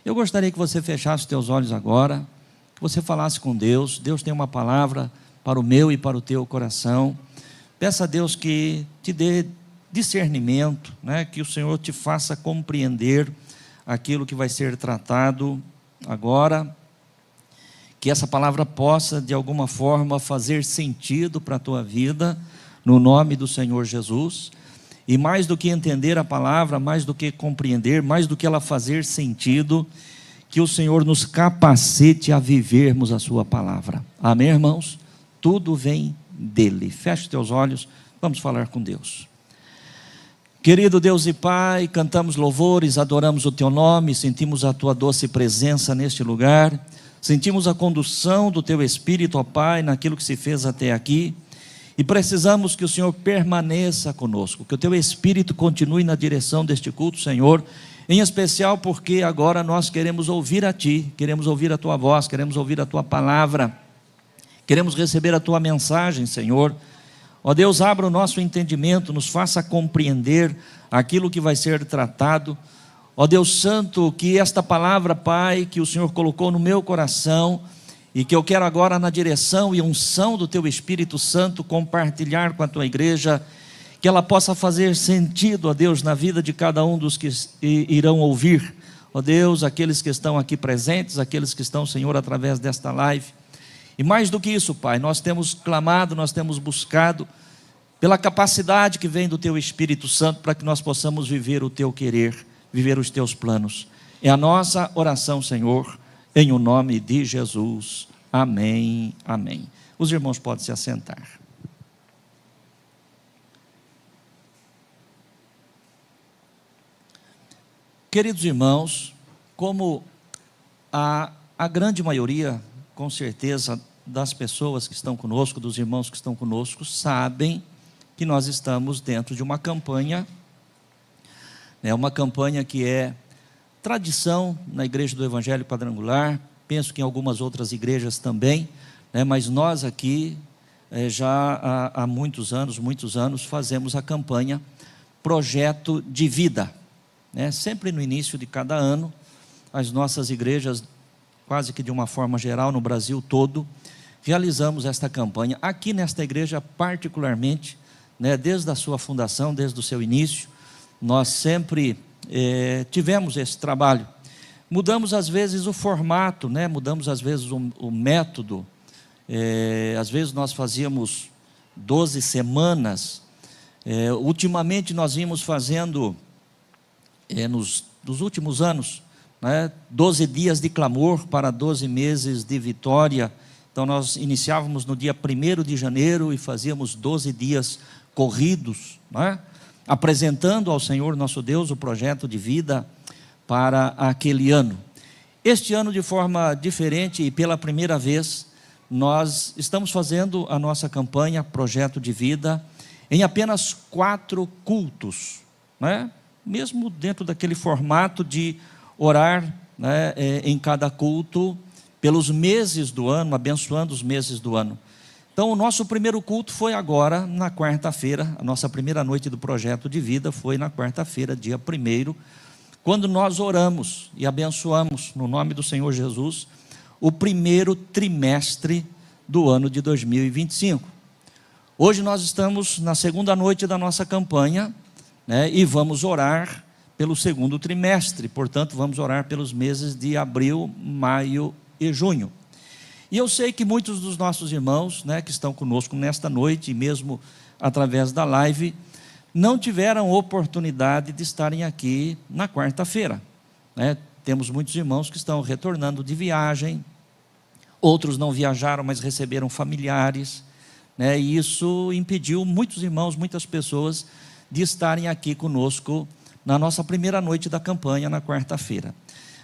Eu gostaria que você fechasse os teus olhos agora, que você falasse com Deus. Deus tem uma palavra para o meu e para o teu coração. Peça a Deus que te dê discernimento, né? Que o Senhor te faça compreender aquilo que vai ser tratado agora, que essa palavra possa de alguma forma fazer sentido para a tua vida, no nome do Senhor Jesus. E mais do que entender a palavra, mais do que compreender, mais do que ela fazer sentido, que o Senhor nos capacite a vivermos a sua palavra. Amém, irmãos? Tudo vem dele. Feche os teus olhos, vamos falar com Deus. Querido Deus e Pai, cantamos louvores, adoramos o teu nome, sentimos a tua doce presença neste lugar, sentimos a condução do teu Espírito, ó Pai, naquilo que se fez até aqui, e precisamos que o Senhor permaneça conosco, que o teu Espírito continue na direção deste culto, Senhor, em especial porque agora nós queremos ouvir a Ti, queremos ouvir a Tua voz, queremos ouvir a Tua palavra, queremos receber a Tua mensagem, Senhor. Ó Deus, abra o nosso entendimento, nos faça compreender aquilo que vai ser tratado. Ó Deus Santo, que esta palavra, Pai, que o Senhor colocou no meu coração, e que eu quero agora na direção e unção do Teu Espírito Santo compartilhar com a Tua igreja, que ela possa fazer sentido, ó Deus, na vida de cada um dos que irão ouvir. Ó Deus, aqueles que estão aqui presentes, aqueles que estão, Senhor, através desta live. E mais do que isso, Pai, nós temos clamado, nós temos buscado pela capacidade que vem do Teu Espírito Santo para que nós possamos viver o Teu querer, viver os Teus planos. É a nossa oração, Senhor, em o nome de Jesus. Amém, amém. Os irmãos podem se assentar. Queridos irmãos, como a grande maioria, com certeza, das pessoas que estão conosco, dos irmãos que estão conosco, sabem que nós estamos dentro de uma campanha, né, uma campanha que é tradição na Igreja do Evangelho Quadrangular, penso que em algumas outras igrejas também, né, mas nós aqui, já há muitos anos, fazemos a campanha Projeto de Vida. Né? Sempre no início de cada ano, as nossas igrejas, quase que de uma forma geral no Brasil todo, realizamos esta campanha. Aqui nesta igreja particularmente, né, desde a sua fundação, desde o seu início, nós sempre tivemos esse trabalho. Mudamos às vezes o formato, né? Mudamos às vezes o método. Às vezes nós fazíamos 12 semanas. Ultimamente nós vimos fazendo, nos últimos anos, né, 12 dias de clamor para 12 meses de vitória. Então nós iniciávamos no dia 1º de janeiro e fazíamos 12 dias corridos, né, apresentando ao Senhor nosso Deus o projeto de vida para aquele ano. Este ano, de forma diferente e pela primeira vez, nós estamos fazendo a nossa campanha Projeto de Vida em apenas 4 cultos, né? Mesmo dentro daquele formato de orar, né, em cada culto, pelos meses do ano, abençoando os meses do ano. Então o nosso primeiro culto foi agora na quarta-feira, a nossa primeira noite do Projeto de Vida foi na quarta-feira, dia 1º, quando nós oramos e abençoamos, no nome do Senhor Jesus, o primeiro trimestre do ano de 2025. Hoje nós estamos na segunda noite da nossa campanha, né, e vamos orar pelo segundo trimestre, portanto vamos orar pelos meses de abril, maio e junho. E eu sei que muitos dos nossos irmãos, né, que estão conosco nesta noite, e mesmo através da live, não tiveram oportunidade de estarem aqui na quarta-feira, né? Temos muitos irmãos que estão retornando de viagem, outros não viajaram, mas receberam familiares, né? E isso impediu muitos irmãos, muitas pessoas, de estarem aqui conosco na nossa primeira noite da campanha, na quarta-feira.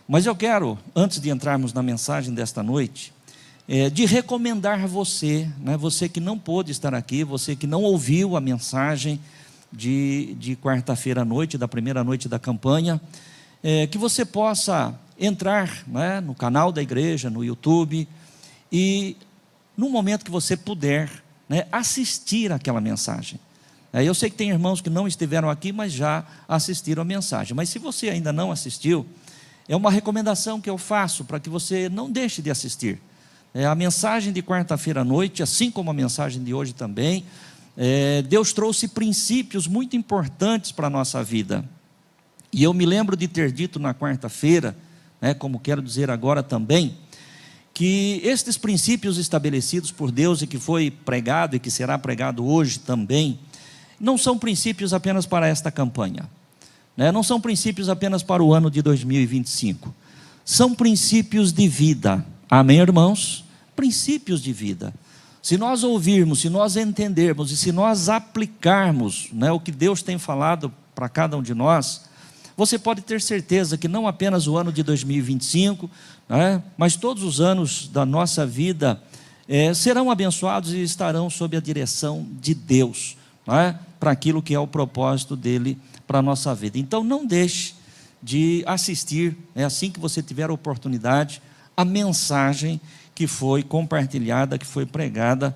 Mas eu quero, antes de entrarmos na mensagem desta noite, de recomendar você, né, você que não pôde estar aqui, você que não ouviu a mensagem de quarta-feira à noite, da primeira noite da campanha, que você possa entrar, né, no canal da igreja, no YouTube, e no momento que você puder, né, assistir aquela mensagem. Eu sei que tem irmãos que não estiveram aqui, mas já assistiram a mensagem. Mas se você ainda não assistiu, é uma recomendação que eu faço para que você não deixe de assistir. A mensagem de quarta-feira à noite, assim como a mensagem de hoje também, Deus trouxe princípios muito importantes para a nossa vida. E eu me lembro de ter dito na quarta-feira, como quero dizer agora também, que estes princípios estabelecidos por Deus e que foi pregado e que será pregado hoje também, não são princípios apenas para esta campanha, não são princípios apenas para o ano de 2025, são princípios de vida. Amém, irmãos? Princípios de vida. Se nós ouvirmos, se nós entendermos e se nós aplicarmos o que Deus tem falado para cada um de nós, você pode ter certeza que não apenas o ano de 2025, mas todos os anos da nossa vida serão abençoados e estarão sob a direção de Deus, para aquilo que é o propósito dele para a nossa vida. Então não deixe de assistir, assim que você tiver a oportunidade, a mensagem que foi compartilhada, que foi pregada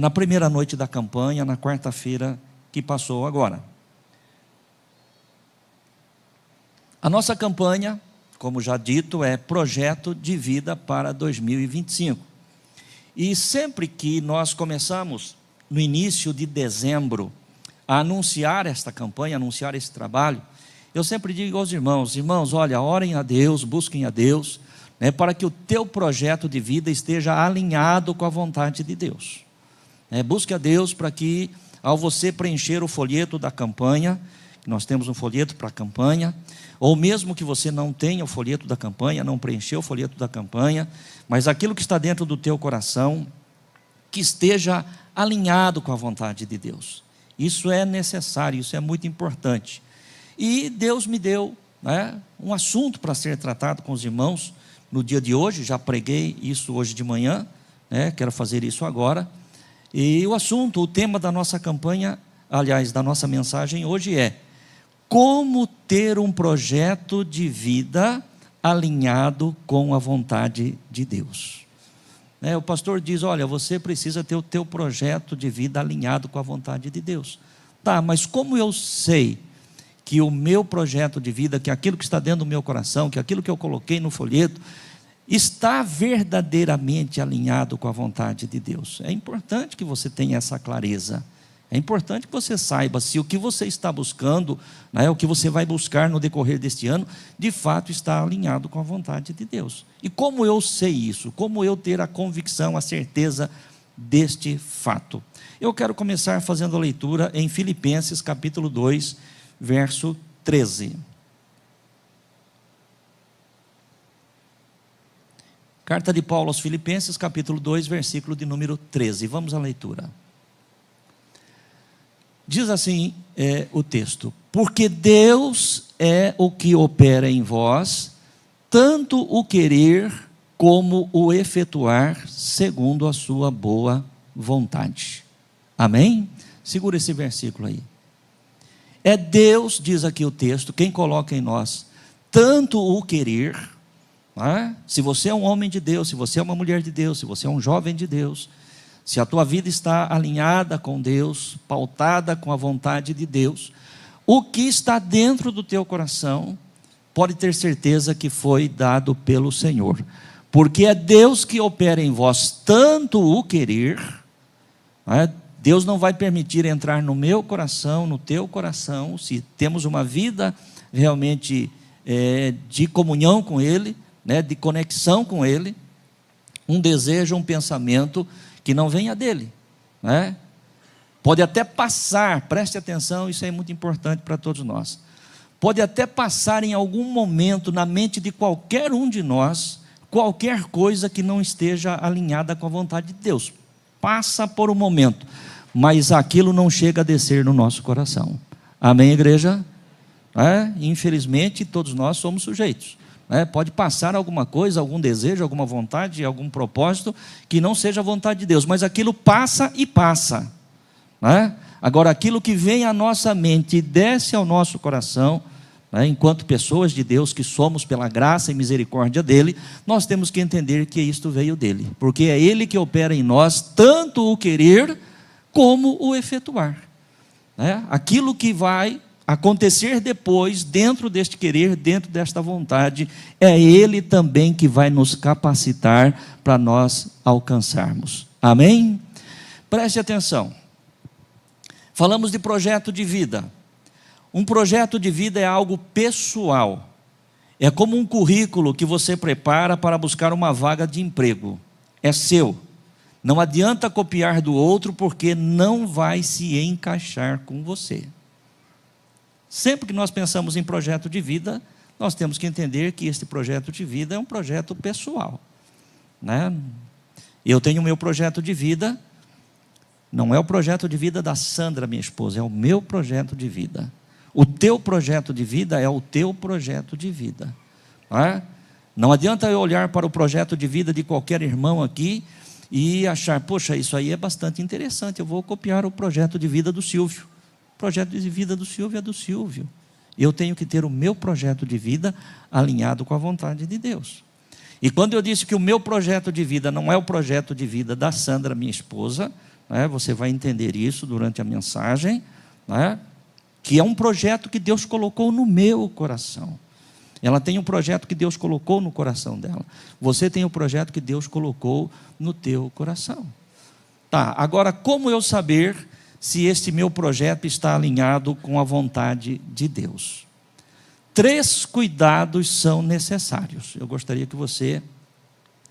na primeira noite da campanha, na quarta-feira que passou agora. A nossa campanha, como já dito, é Projeto de Vida para 2025. E sempre que nós começamos, no início de dezembro, a anunciar esta campanha, anunciar esse trabalho, eu sempre digo aos irmãos, olha, orem a Deus, busquem a Deus, para que o teu projeto de vida esteja alinhado com a vontade de Deus. Busque a Deus para que, ao você preencher o folheto da campanha, nós temos um folheto para a campanha, ou mesmo que você não tenha o folheto da campanha, não preencheu o folheto da campanha, mas aquilo que está dentro do teu coração, que esteja alinhado com a vontade de Deus. Isso é necessário, isso é muito importante. E Deus me deu um assunto para ser tratado com os irmãos no dia de hoje, já preguei isso hoje de manhã, quero fazer isso agora. E o assunto, o tema da nossa campanha, aliás, da nossa mensagem hoje é: como ter um projeto de vida alinhado com a vontade de Deus. O pastor diz, olha, você precisa ter o teu projeto de vida alinhado com a vontade de Deus. Tá, mas como eu sei que o meu projeto de vida, que aquilo que está dentro do meu coração, que aquilo que eu coloquei no folheto, está verdadeiramente alinhado com a vontade de Deus? É importante que você tenha essa clareza. É importante que você saiba se o que você está buscando, o que você vai buscar no decorrer deste ano, de fato está alinhado com a vontade de Deus. E como eu sei isso? Como eu ter a convicção, a certeza deste fato? Eu quero começar fazendo a leitura em Filipenses capítulo 2, verso 13. Carta de Paulo aos Filipenses, capítulo 2, versículo de número 13. Vamos à leitura. Diz assim o texto: porque Deus é o que opera em vós, tanto o querer como o efetuar, segundo a sua boa vontade. Amém? Segura esse versículo aí. É Deus, diz aqui o texto, quem coloca em nós tanto o querer. Se você é um homem de Deus, se você é uma mulher de Deus, se você é um jovem de Deus, se a tua vida está alinhada com Deus, pautada com a vontade de Deus, o que está dentro do teu coração, pode ter certeza que foi dado pelo Senhor, porque é Deus que opera em vós tanto o querer. Deus não vai permitir entrar no meu coração, no teu coração, se temos uma vida realmente de comunhão com Ele, de conexão com Ele, um desejo, um pensamento que não venha dele. Pode até passar, preste atenção, isso é muito importante para todos nós. Pode até passar em algum momento na mente de qualquer um de nós, qualquer coisa que não esteja alinhada com a vontade de Deus. Passa por um momento, mas aquilo não chega a descer no nosso coração. Amém, igreja? Infelizmente, todos nós somos sujeitos. Pode passar alguma coisa, algum desejo, alguma vontade, algum propósito que não seja a vontade de Deus, mas aquilo passa e passa. Agora, aquilo que vem à nossa mente e desce ao nosso coração, enquanto pessoas de Deus que somos pela graça e misericórdia dele, nós temos que entender que isto veio dele, porque é ele que opera em nós tanto o querer como o efetuar. Aquilo que vai acontecer depois, dentro deste querer, dentro desta vontade, é Ele também que vai nos capacitar para nós alcançarmos. Amém? Preste atenção. Falamos de projeto de vida. Um projeto de vida é algo pessoal. É como um currículo que você prepara para buscar uma vaga de emprego. É seu. Não adianta copiar do outro, porque não vai se encaixar com você. Sempre que nós pensamos em projeto de vida, nós temos que entender que este projeto de vida é um projeto pessoal, né? Eu tenho o meu projeto de vida, não é o projeto de vida da Sandra, minha esposa, é o meu projeto de vida. O teu projeto de vida é o teu projeto de vida, não é? Não adianta eu olhar para o projeto de vida de qualquer irmão aqui e achar, poxa, isso aí é bastante interessante, eu vou copiar o projeto de vida do Silvio. O projeto de vida do Silvio é do Silvio. Eu tenho que ter o meu projeto de vida alinhado com a vontade de Deus. E quando eu disse que o meu projeto de vida não é o projeto de vida da Sandra, minha esposa, né, você vai entender isso durante a mensagem, né, que é um projeto que Deus colocou no meu coração. Ela tem um projeto que Deus colocou no coração dela. Você tem o projeto que Deus colocou no teu coração. Tá, agora como eu saber se este meu projeto está alinhado com a vontade de Deus? 3 cuidados são necessários. Eu gostaria que você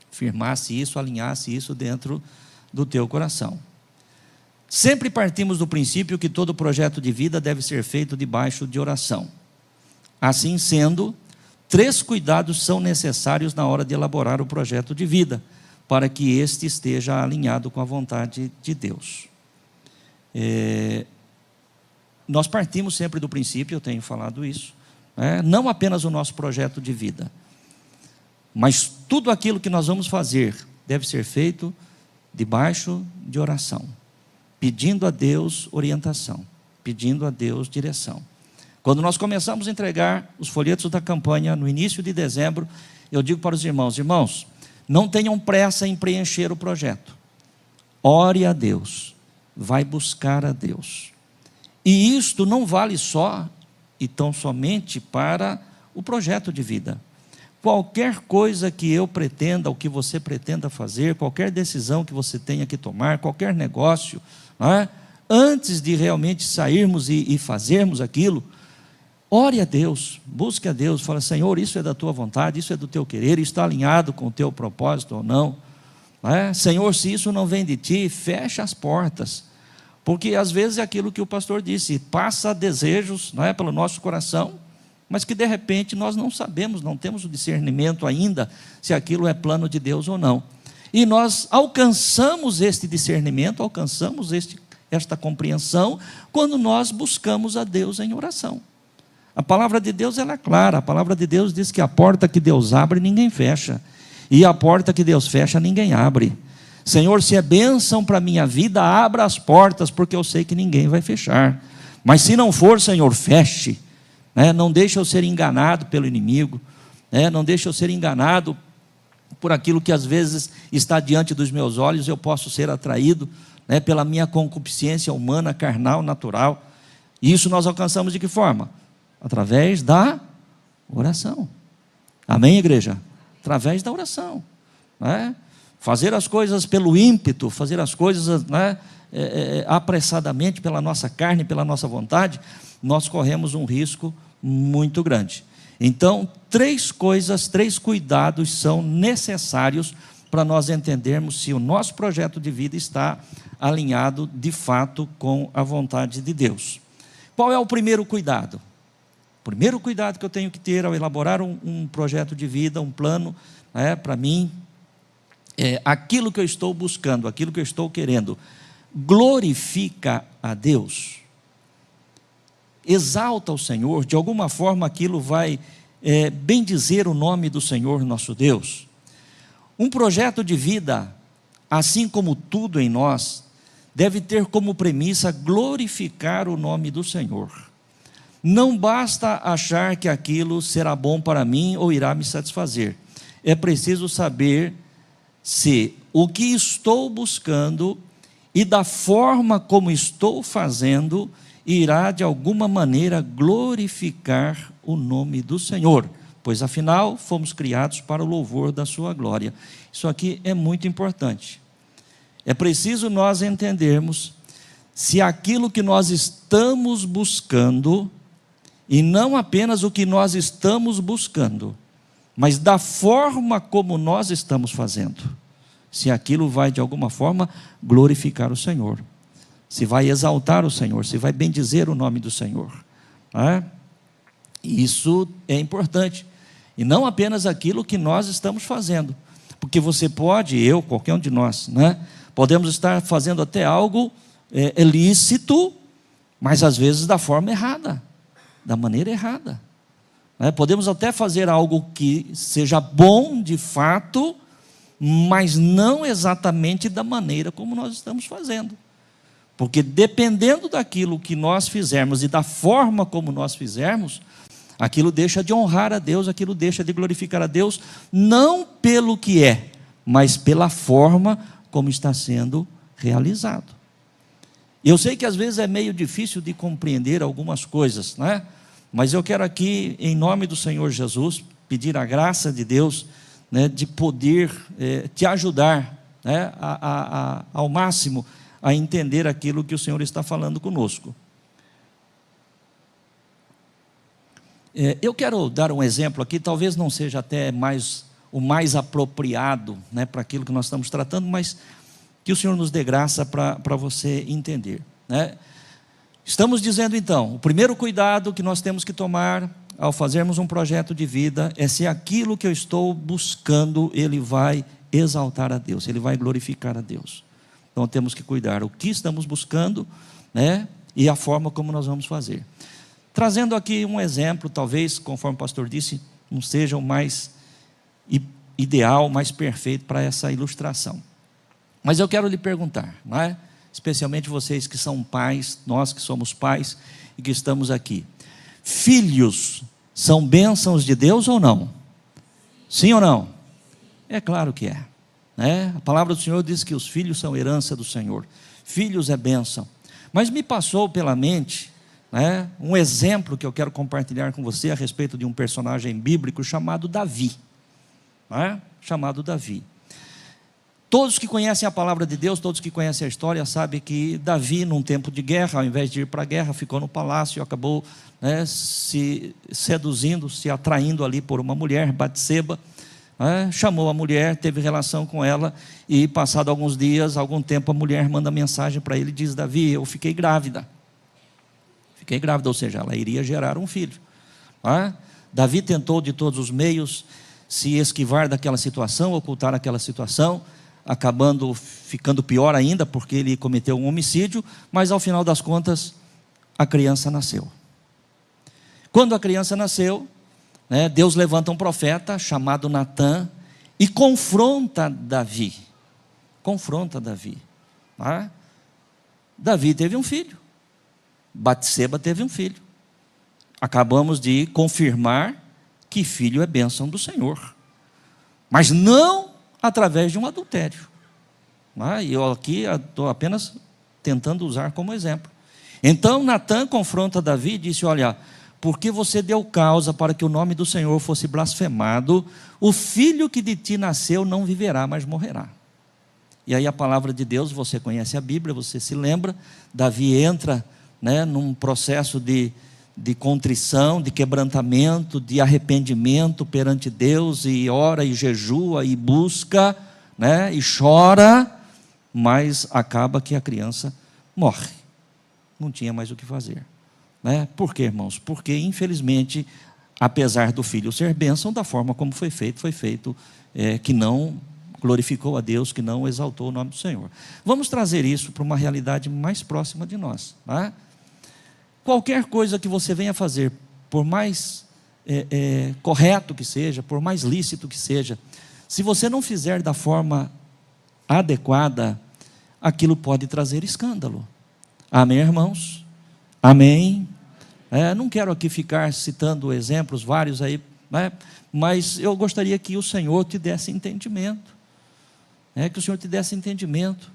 firmasse isso, alinhasse isso dentro do teu coração. Sempre partimos do princípio que todo projeto de vida deve ser feito debaixo de oração. Assim sendo, 3 cuidados são necessários na hora de elaborar o projeto de vida, para que este esteja alinhado com a vontade de Deus. Nós partimos sempre do princípio, eu tenho falado isso, não apenas o nosso projeto de vida, mas tudo aquilo que nós vamos fazer deve ser feito debaixo de oração, pedindo a Deus orientação, pedindo a Deus direção. Quando nós começamos a entregar os folhetos da campanha no início de dezembro, eu digo para os irmãos, não tenham pressa em preencher o projeto, ore a Deus, vai buscar a Deus. E isto não vale só e tão somente para o projeto de vida. Qualquer coisa que eu pretenda, ou que você pretenda fazer, qualquer decisão que você tenha que tomar, qualquer negócio, antes de realmente sairmos e fazermos aquilo, ore a Deus, busque a Deus, fala, Senhor, isso é da tua vontade, isso é do teu querer, isso está alinhado com o teu propósito ou não? Senhor, se isso não vem de ti, fecha as portas, porque às vezes é aquilo que o pastor disse, passa desejos pelo nosso coração, mas que de repente nós não sabemos, não temos o discernimento ainda, se aquilo é plano de Deus ou não, e nós alcançamos este discernimento, alcançamos esta compreensão, quando nós buscamos a Deus em oração. A palavra de Deus ela é clara, a palavra de Deus diz que a porta que Deus abre, ninguém fecha, e a porta que Deus fecha, ninguém abre. Senhor, se é bênção para a minha vida, abra as portas, porque eu sei que ninguém vai fechar. Mas se não for, Senhor, feche. Não deixe eu ser enganado pelo inimigo, não deixe eu ser enganado por aquilo que às vezes está diante dos meus olhos, eu posso ser atraído pela minha concupiscência humana, carnal, natural. E isso nós alcançamos de que forma? Através da oração. Amém, igreja? Através da oração. Fazer as coisas pelo ímpeto, fazer as coisas apressadamente pela nossa carne, pela nossa vontade, nós corremos um risco muito grande. Então, 3 cuidados são necessários para nós entendermos se o nosso projeto de vida está alinhado de fato com a vontade de Deus. Qual é o primeiro cuidado? O primeiro cuidado que eu tenho que ter ao elaborar um projeto de vida, um plano, para mim, é aquilo que eu estou buscando, aquilo que eu estou querendo, glorifica a Deus, exalta o Senhor, de alguma forma aquilo vai bendizer o nome do Senhor nosso Deus. Um projeto de vida, assim como tudo em nós, deve ter como premissa glorificar o nome do Senhor. Não basta achar que aquilo será bom para mim ou irá me satisfazer. É preciso saber se o que estou buscando e da forma como estou fazendo irá de alguma maneira glorificar o nome do Senhor, pois afinal fomos criados para o louvor da sua glória. Isso aqui é muito importante. É preciso nós entendermos se aquilo que nós estamos buscando, e não apenas o que nós estamos buscando, mas da forma como nós estamos fazendo, se aquilo vai de alguma forma glorificar o Senhor, se vai exaltar o Senhor, se vai bendizer o nome do Senhor, né? Isso é importante, e não apenas aquilo que nós estamos fazendo, porque você pode, eu, qualquer um de nós, né, podemos estar fazendo até algo lícito, mas às vezes da forma errada, da maneira errada, né? Podemos até fazer algo que seja bom de fato, mas não exatamente da maneira como nós estamos fazendo, porque dependendo daquilo que nós fizermos e da forma como nós fizermos, aquilo deixa de honrar a Deus, aquilo deixa de glorificar a Deus, não pelo que é, mas pela forma como está sendo realizado. Eu sei que às vezes é meio difícil de compreender algumas coisas, né? Mas eu quero aqui, em nome do Senhor Jesus, pedir a graça de Deus, né, de poder te ajudar, né, ao máximo a entender aquilo que o Senhor está falando conosco. Eu quero dar um exemplo aqui, talvez não seja até o mais apropriado, né, para aquilo que nós estamos tratando, mas que o Senhor nos dê graça para você entender, né? Estamos dizendo então, o primeiro cuidado que nós temos que tomar ao fazermos um projeto de vida é se aquilo que eu estou buscando, ele vai exaltar a Deus, ele vai glorificar a Deus. Então temos que cuidar o que estamos buscando, né, e a forma como nós vamos fazer. Trazendo aqui um exemplo, talvez, conforme o pastor disse, não seja o mais ideal, mais perfeito para essa ilustração. Mas eu quero lhe perguntar, não é? Especialmente vocês que são pais, nós que somos pais e que estamos aqui. Filhos são bênçãos de Deus ou não? Sim ou não? É claro que é, né? A palavra do Senhor diz que os filhos são herança do Senhor. Filhos é bênção. Mas me passou pela mente, né, um exemplo que eu quero compartilhar com você a respeito de um personagem bíblico chamado Davi, né? Chamado Davi. Todos que conhecem a palavra de Deus, todos que conhecem a história, sabem que Davi, num tempo de guerra, ao invés de ir para a guerra, ficou no palácio e acabou, né, se seduzindo, se atraindo ali por uma mulher, Batseba, né? Chamou a mulher, teve relação com ela, e passado alguns dias, algum tempo, a mulher manda mensagem para ele e diz: Davi, eu fiquei grávida. Fiquei grávida, ou seja, ela iria gerar um filho. Davi tentou de todos os meios se esquivar daquela situação, ocultar aquela situação, acabando ficando pior ainda, porque ele cometeu um homicídio, mas ao final das contas, a criança nasceu. Quando a criança nasceu, né, Deus levanta um profeta chamado Natã e confronta Davi. Confronta Davi. Davi teve um filho. Batseba teve um filho. Acabamos de confirmar que filho é bênção do Senhor, mas não através de um adultério. E eu aqui estou apenas tentando usar como exemplo. Então Natã confronta Davi e disse: olha, porque você deu causa para que o nome do Senhor fosse blasfemado, o filho que de ti nasceu não viverá, mas morrerá. E aí a palavra de Deus, você conhece a Bíblia, você se lembra, Davi entra, né, num processo de contrição, de quebrantamento, de arrependimento perante Deus, e ora e jejua e busca, né, e chora, mas acaba que a criança morre. Não tinha mais o que fazer, né? Por quê, irmãos? Porque infelizmente, apesar do filho ser bênção, da forma como foi feito que não glorificou a Deus, que não exaltou o nome do Senhor. Vamos trazer isso para uma realidade mais próxima de nós, né? Qualquer coisa que você venha fazer, por mais correto que seja, por mais lícito que seja, se você não fizer da forma adequada, aquilo pode trazer escândalo. Amém, irmãos? Amém? Não quero aqui ficar citando exemplos vários aí, né? Mas eu gostaria que o Senhor te desse entendimento, que o Senhor te desse entendimento.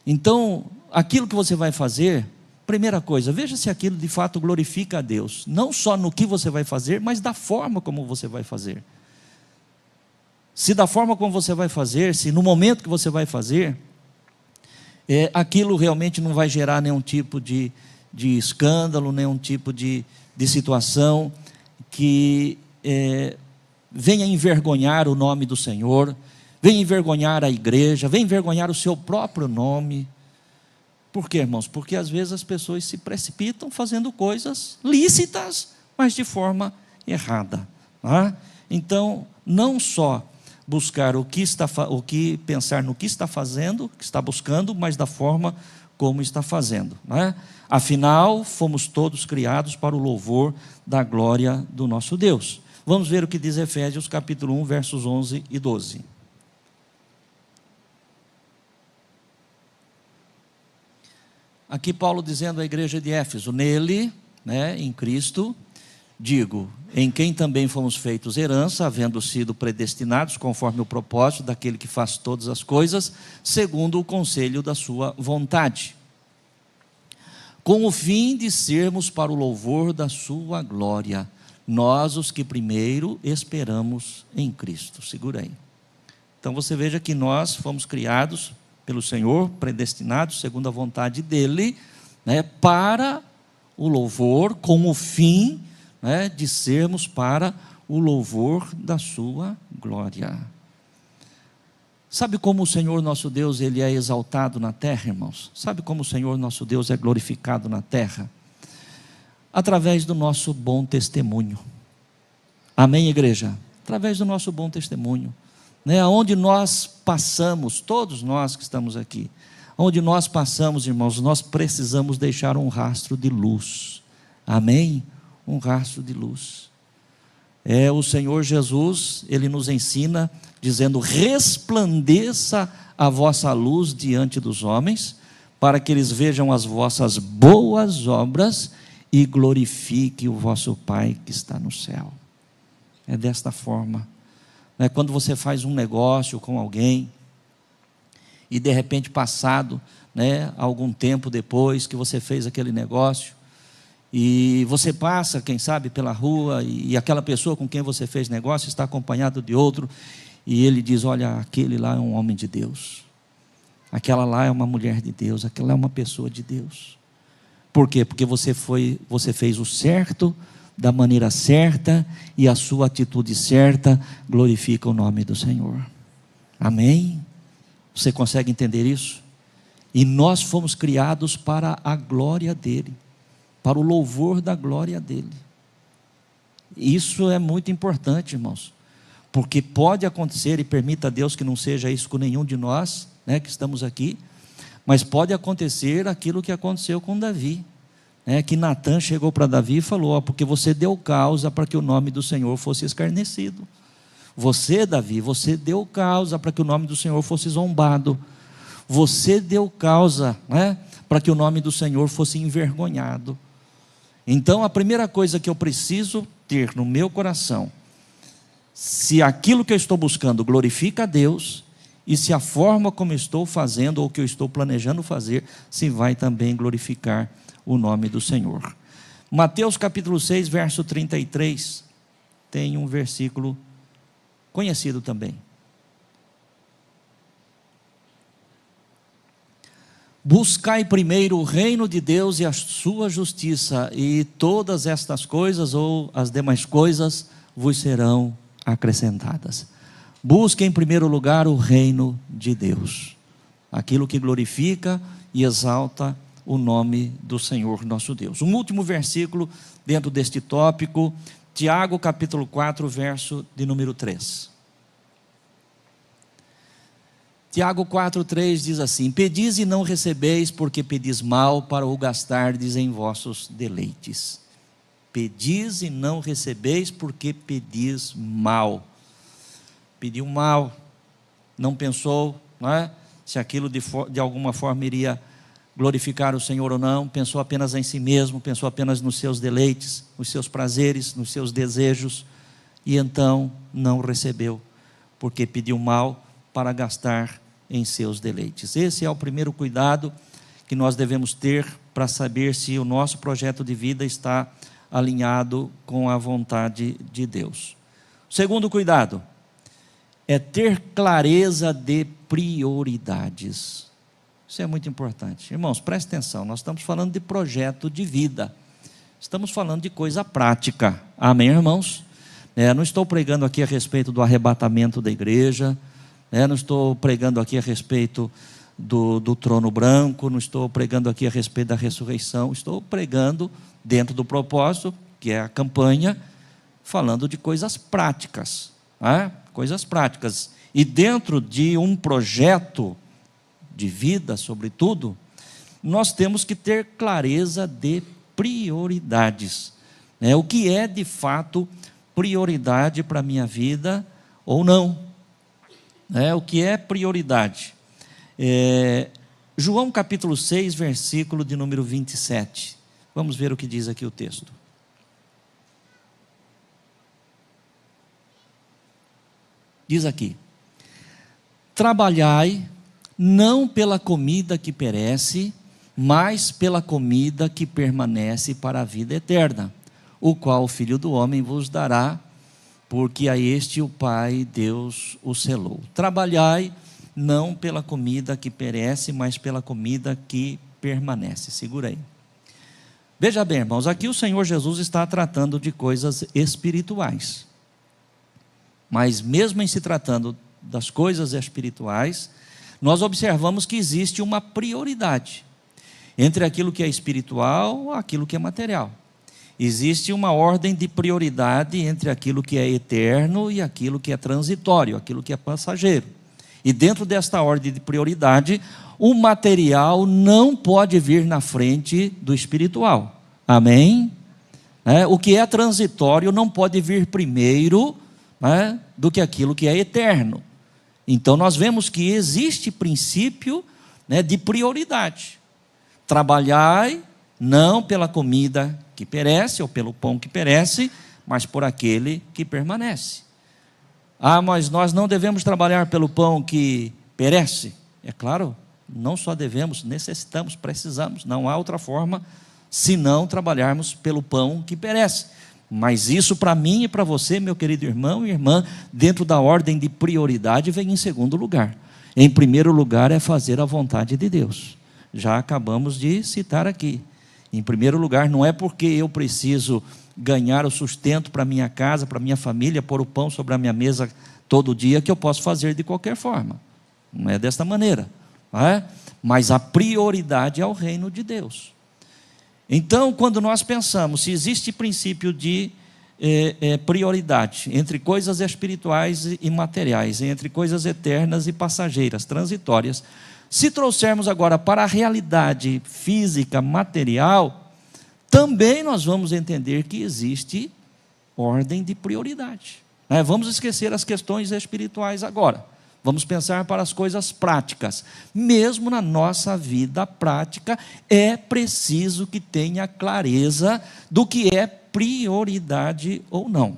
Então, aquilo que você vai fazer, primeira coisa, veja se aquilo de fato glorifica a Deus, não só no que você vai fazer, mas da forma como você vai fazer. Se da forma como você vai fazer, se no momento que você vai fazer, aquilo realmente não vai gerar nenhum tipo de escândalo, nenhum tipo de situação que venha envergonhar o nome do Senhor, venha envergonhar a igreja, venha envergonhar o seu próprio nome. Por quê, irmãos? Porque às vezes as pessoas se precipitam fazendo coisas lícitas, mas de forma errada. Tá? Então, não só buscar pensar no que está fazendo, que está buscando, mas da forma como está fazendo. Né? Afinal, fomos todos criados para o louvor da glória do nosso Deus. Vamos ver o que diz Efésios capítulo 1, versos 11 e 12. Aqui Paulo dizendo à igreja de Éfeso: nele, em Cristo, digo, em quem também fomos feitos herança, havendo sido predestinados conforme o propósito daquele que faz todas as coisas, segundo o conselho da sua vontade, com o fim de sermos para o louvor da sua glória, nós os que primeiro esperamos em Cristo. Segura aí. Então você veja que nós fomos criados pelo Senhor, predestinados segundo a vontade dEle, para o louvor, com o fim de sermos para o louvor da sua glória. Sabe como o Senhor nosso Deus, Ele é exaltado na terra, irmãos? Sabe como o Senhor nosso Deus é glorificado na terra? Através do nosso bom testemunho. Amém, igreja? Através do nosso bom testemunho. Onde nós passamos, todos nós que estamos aqui, onde nós passamos, irmãos, nós precisamos deixar um rastro de luz. Amém? Um rastro de luz. O Senhor Jesus, Ele nos ensina, dizendo: resplandeça a vossa luz diante dos homens, para que eles vejam as vossas boas obras e glorifique o vosso Pai que está no céu. É desta forma. Quando você faz um negócio com alguém, e de repente passado, algum tempo depois que você fez aquele negócio, e você passa, quem sabe, pela rua, e aquela pessoa com quem você fez negócio está acompanhado de outro, e ele diz: olha, aquele lá é um homem de Deus, aquela lá é uma mulher de Deus, aquela é uma pessoa de Deus. Por quê? Porque você fez o certo, da maneira certa, e a sua atitude certa glorifica o nome do Senhor. Amém? Você consegue entender isso? E nós fomos criados para a glória dEle, para o louvor da glória dEle. Isso é muito importante, irmãos, porque pode acontecer, e permita a Deus que não seja isso com nenhum de nós, que estamos aqui, mas pode acontecer aquilo que aconteceu com Davi, que Natã chegou para Davi e falou: porque você deu causa para que o nome do Senhor fosse escarnecido. Você, Davi, você deu causa para que o nome do Senhor fosse zombado. Você deu causa para que o nome do Senhor fosse envergonhado. Então a primeira coisa que eu preciso ter no meu coração, se aquilo que eu estou buscando glorifica a Deus, e se a forma como estou fazendo, ou que eu estou planejando fazer, se vai também glorificar o nome do Senhor. Mateus capítulo 6, verso 33, tem um versículo conhecido também. Buscai primeiro o reino de Deus e a sua justiça, e todas estas coisas, ou as demais coisas, vos serão acrescentadas. Busque em primeiro lugar o reino de Deus, aquilo que glorifica e exalta o nome do Senhor nosso Deus. Um último versículo dentro deste tópico, Tiago capítulo 4, verso de número 3. Tiago 4,3 diz assim: pedis e não recebeis, porque pedis mal, para o gastardes em vossos deleites. Pedis e não recebeis, porque pedis mal. Pediu mal, não pensou, se aquilo de alguma forma iria glorificar o Senhor ou não, pensou apenas em si mesmo, pensou apenas nos seus deleites, nos seus prazeres, nos seus desejos, e então não recebeu, porque pediu mal para gastar em seus deleites. Esse é o primeiro cuidado que nós devemos ter para saber se o nosso projeto de vida está alinhado com a vontade de Deus. O segundo cuidado é ter clareza de prioridades. Isso é muito importante. Irmãos, preste atenção, nós estamos falando de projeto de vida. Estamos falando de coisa prática. Amém, irmãos? Não estou pregando aqui a respeito do arrebatamento da igreja, não estou pregando aqui a respeito do trono branco, não estou pregando aqui a respeito da ressurreição, estou pregando dentro do propósito, que é a campanha, falando de coisas práticas, coisas práticas. E dentro de um projeto de vida, sobretudo, nós temos que ter clareza de prioridades. O que é de fato prioridade para a minha vida ou não? O que é prioridade? João capítulo 6, versículo de número 27. Vamos ver o que diz aqui o texto. Diz aqui: trabalhai não pela comida que perece, mas pela comida que permanece para a vida eterna, o qual o Filho do Homem vos dará, porque a este o Pai Deus o selou. Trabalhai não pela comida que perece, mas pela comida que permanece. Segura aí. Veja bem, irmãos, aqui o Senhor Jesus está tratando de coisas espirituais. Mas mesmo em se tratando das coisas espirituais, nós observamos que existe uma prioridade entre aquilo que é espiritual e aquilo que é material. Existe uma ordem de prioridade entre aquilo que é eterno e aquilo que é transitório, aquilo que é passageiro. E dentro desta ordem de prioridade, o material não pode vir na frente do espiritual. Amém? O que é transitório não pode vir primeiro do que aquilo que é eterno. Então nós vemos que existe princípio de prioridade. Trabalhai não pela comida que perece ou pelo pão que perece, mas por aquele que permanece. Mas nós não devemos trabalhar pelo pão que perece? É claro, não só devemos, necessitamos, precisamos, não há outra forma senão trabalharmos pelo pão que perece. Mas isso para mim e para você, meu querido irmão e irmã, dentro da ordem de prioridade, vem em segundo lugar. Em primeiro lugar é fazer a vontade de Deus. Já acabamos de citar aqui. Em primeiro lugar, não é porque eu preciso ganhar o sustento para minha casa, para minha família, pôr o pão sobre a minha mesa todo dia, que eu posso fazer de qualquer forma. Não é desta maneira. Mas a prioridade é o reino de Deus. Então, quando nós pensamos se existe princípio de prioridade entre coisas espirituais e materiais, entre coisas eternas e passageiras, transitórias, se trouxermos agora para a realidade física, material, também nós vamos entender que existe ordem de prioridade. Vamos esquecer as questões espirituais agora. Vamos pensar para as coisas práticas. Mesmo na nossa vida prática, é preciso que tenha clareza do que é prioridade ou não.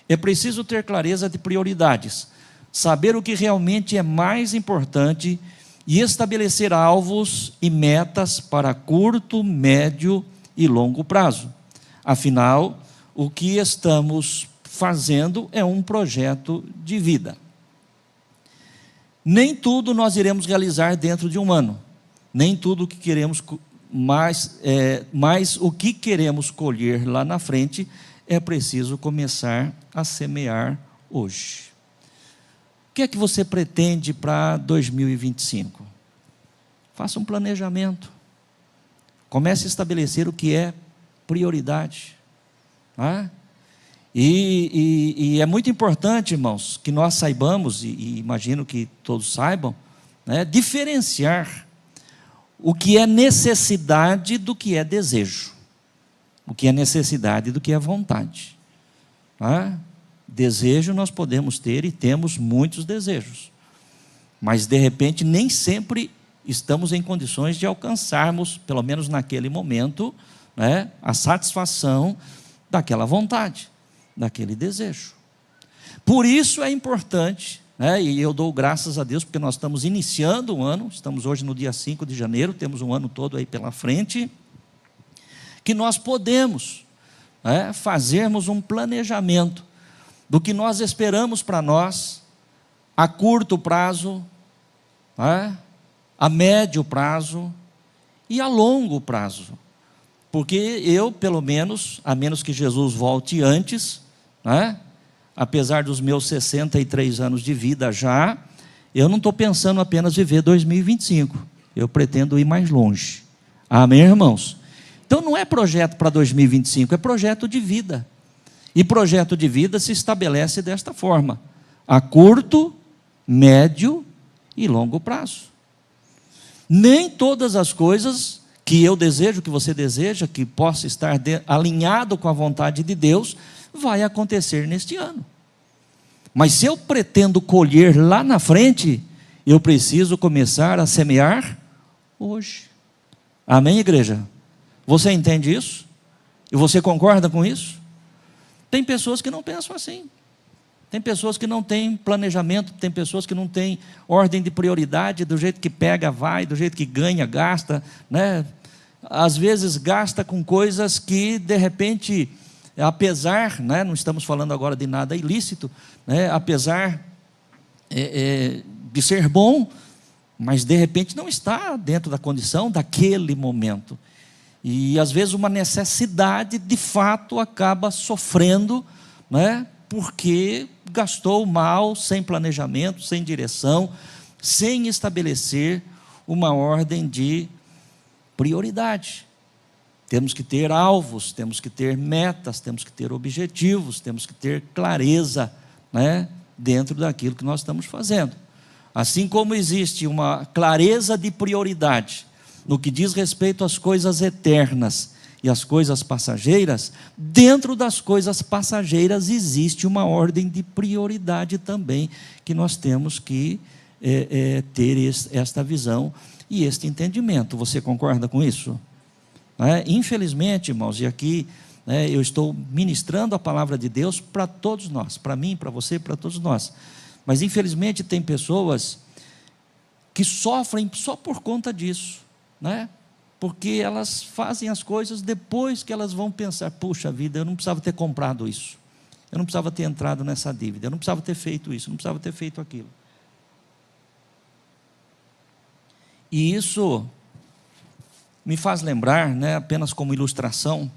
É preciso ter clareza de prioridades, saber o que realmente é mais importante e estabelecer alvos e metas para curto, médio e longo prazo. Afinal, o que estamos fazendo é um projeto de vida. Nem tudo nós iremos realizar dentro de um ano, nem tudo o que queremos, mas o que queremos colher lá na frente, é preciso começar a semear hoje. O que é que você pretende para 2025? Faça um planejamento, comece a estabelecer o que é prioridade. E é muito importante, irmãos, que nós saibamos, e imagino que todos saibam, diferenciar o que é necessidade do que é desejo, o que é necessidade do que é vontade. Desejo nós podemos ter e temos muitos desejos, mas de repente nem sempre estamos em condições de alcançarmos, pelo menos naquele momento, a satisfação daquela vontade, daquele desejo. Por isso é importante né? E eu dou graças a Deus porque nós estamos iniciando o ano, estamos hoje no dia 5 de janeiro, temos um ano todo aí pela frente, que nós podemos, né, fazermos um planejamento do que nós esperamos para nós, a curto prazo, né, a médio prazo e a longo prazo. Porque eu, pelo menos, a menos que Jesus volte antes, né, apesar dos meus 63 anos de vida já, eu não estou pensando apenas viver 2025, eu pretendo ir mais longe. Amém, irmãos? Então não é projeto para 2025, é projeto de vida. E projeto de vida se estabelece desta forma: a curto, médio e longo prazo. Nem todas as coisas que eu desejo, que você deseja, que possa estar alinhado com a vontade de Deus, vai acontecer neste ano. Mas se eu pretendo colher lá na frente, eu preciso começar a semear hoje. Amém, igreja? Você entende isso? E você concorda com isso? Tem pessoas que não pensam assim. Tem pessoas que não têm planejamento, tem pessoas que não têm ordem de prioridade, do jeito que pega, vai, do jeito que ganha, gasta, né? Às vezes gasta com coisas que, de repente, apesar, né, não estamos falando agora de nada ilícito, né, apesar de ser bom, mas de repente não está dentro da condição daquele momento. E às vezes uma necessidade, de fato, acaba sofrendo, né, porque gastou mal, sem planejamento, sem direção, sem estabelecer uma ordem de prioridade. Temos que ter alvos, temos que ter metas, temos que ter objetivos, temos que ter clareza, né, dentro daquilo que nós estamos fazendo. Assim como existe uma clareza de prioridade no que diz respeito às coisas eternas e às coisas passageiras, dentro das coisas passageiras existe uma ordem de prioridade também, que nós temos que ter esta visão e este entendimento. Você concorda com isso? Infelizmente, irmãos, e aqui eu estou ministrando a palavra de Deus para todos nós, para mim, para você, para todos nós, mas infelizmente tem pessoas que sofrem só por conta disso, né? Porque elas fazem as coisas depois que elas vão pensar: puxa vida, eu não precisava ter comprado isso, eu não precisava ter entrado nessa dívida, eu não precisava ter feito isso, eu não precisava ter feito aquilo. E isso me faz lembrar, né, apenas como ilustração,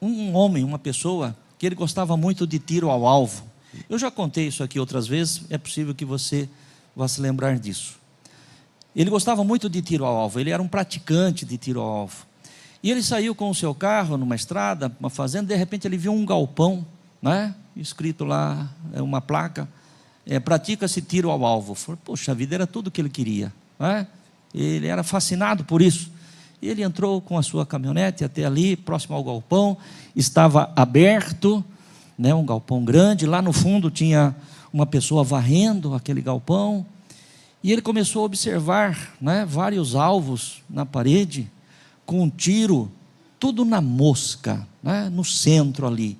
um homem, uma pessoa, que ele gostava muito de tiro ao alvo. Eu já contei isso aqui outras vezes, é possível que você vá se lembrar disso. Ele gostava muito de tiro ao alvo, ele era um praticante de tiro ao alvo. E ele saiu com o seu carro numa estrada, uma fazenda, de repente ele viu um galpão, né, escrito lá, uma placa, pratica-se tiro ao alvo. Falei, poxa, a vida era tudo o que ele queria, né? Ele era fascinado por isso. E ele entrou com a sua caminhonete até ali, próximo ao galpão, estava aberto, né, um galpão grande, lá no fundo tinha uma pessoa varrendo aquele galpão, e ele começou a observar, né, vários alvos na parede, com um tiro, tudo na mosca, né, no centro ali.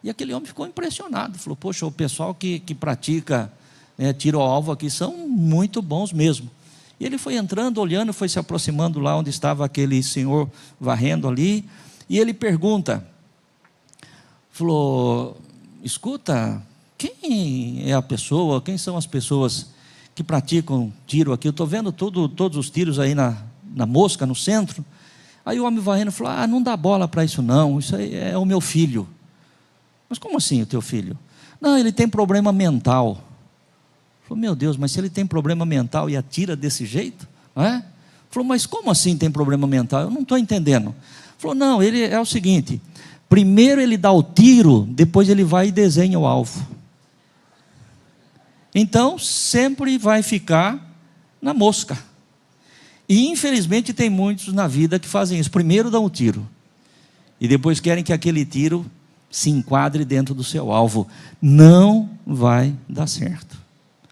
E aquele homem ficou impressionado, falou, poxa, o pessoal que pratica tiro ao alvo aqui são muito bons mesmo. E ele foi entrando, olhando, foi se aproximando lá onde estava aquele senhor varrendo ali, e ele pergunta, falou, escuta, quem é a pessoa, quem são as pessoas que praticam tiro aqui? Eu estou vendo todos os tiros aí na mosca, no centro. Aí o homem varrendo falou, não dá bola para isso não, isso aí é o meu filho. Mas como assim o teu filho? Não, ele tem problema mental. Falou, meu Deus, mas se ele tem problema mental e atira desse jeito, não é? Falou, mas como assim tem problema mental? Eu não estou entendendo. Falou, não, ele é o seguinte, primeiro ele dá o tiro, depois ele vai e desenha o alvo. Então, sempre vai ficar na mosca. E infelizmente tem muitos na vida que fazem isso, primeiro dão o tiro, e depois querem que aquele tiro se enquadre dentro do seu alvo. Não vai dar certo.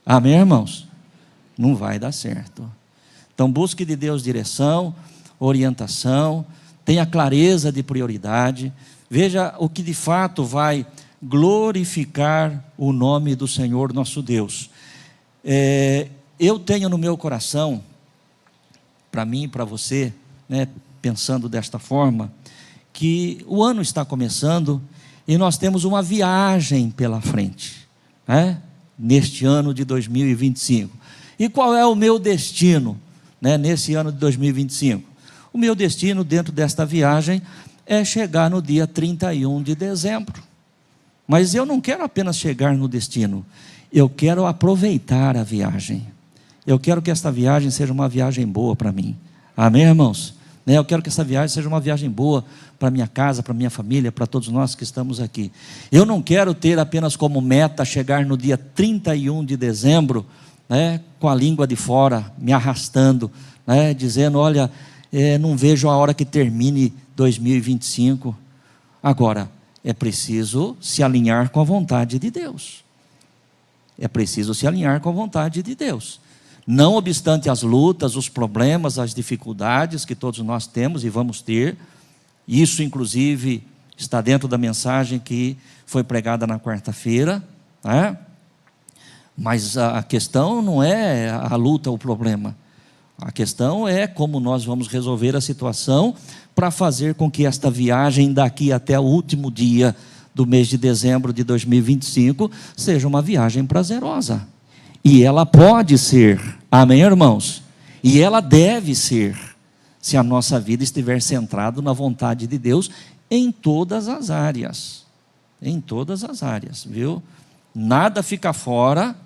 Amém, irmãos? Não vai dar certo. Então busque de Deus direção, orientação, tenha clareza de prioridade, veja o que de fato vai glorificar o nome do Senhor nosso Deus. Eu tenho no meu coração, para mim e para você, né, pensando desta forma, que o ano está começando e nós temos uma viagem pela frente, né, neste ano de 2025. E qual é o meu destino, né, nesse ano de 2025? O meu destino dentro desta viagem é chegar no dia 31 de dezembro. Mas eu não quero apenas chegar no destino, eu quero aproveitar a viagem. Eu quero que esta viagem seja uma viagem boa para mim. Amém, irmãos? Eu quero que essa viagem seja uma viagem boa para minha casa, para minha família, para todos nós que estamos aqui. Eu não quero ter apenas como meta chegar no dia 31 de dezembro, né, com a língua de fora, me arrastando, né, dizendo, olha, não vejo a hora que termine 2025. Agora, é preciso se alinhar com a vontade de Deus. É preciso se alinhar com a vontade de Deus. Não obstante as lutas, os problemas, as dificuldades que todos nós temos e vamos ter, isso inclusive está dentro da mensagem que foi pregada na quarta-feira, né? Mas a questão não é a luta, o problema. A questão é como nós vamos resolver a situação para fazer com que esta viagem daqui até o último dia do mês de dezembro de 2025 seja uma viagem prazerosa. E ela pode ser, amém, irmãos? E ela deve ser, se a nossa vida estiver centrada na vontade de Deus em todas as áreas. Em todas as áreas, viu? Nada fica fora,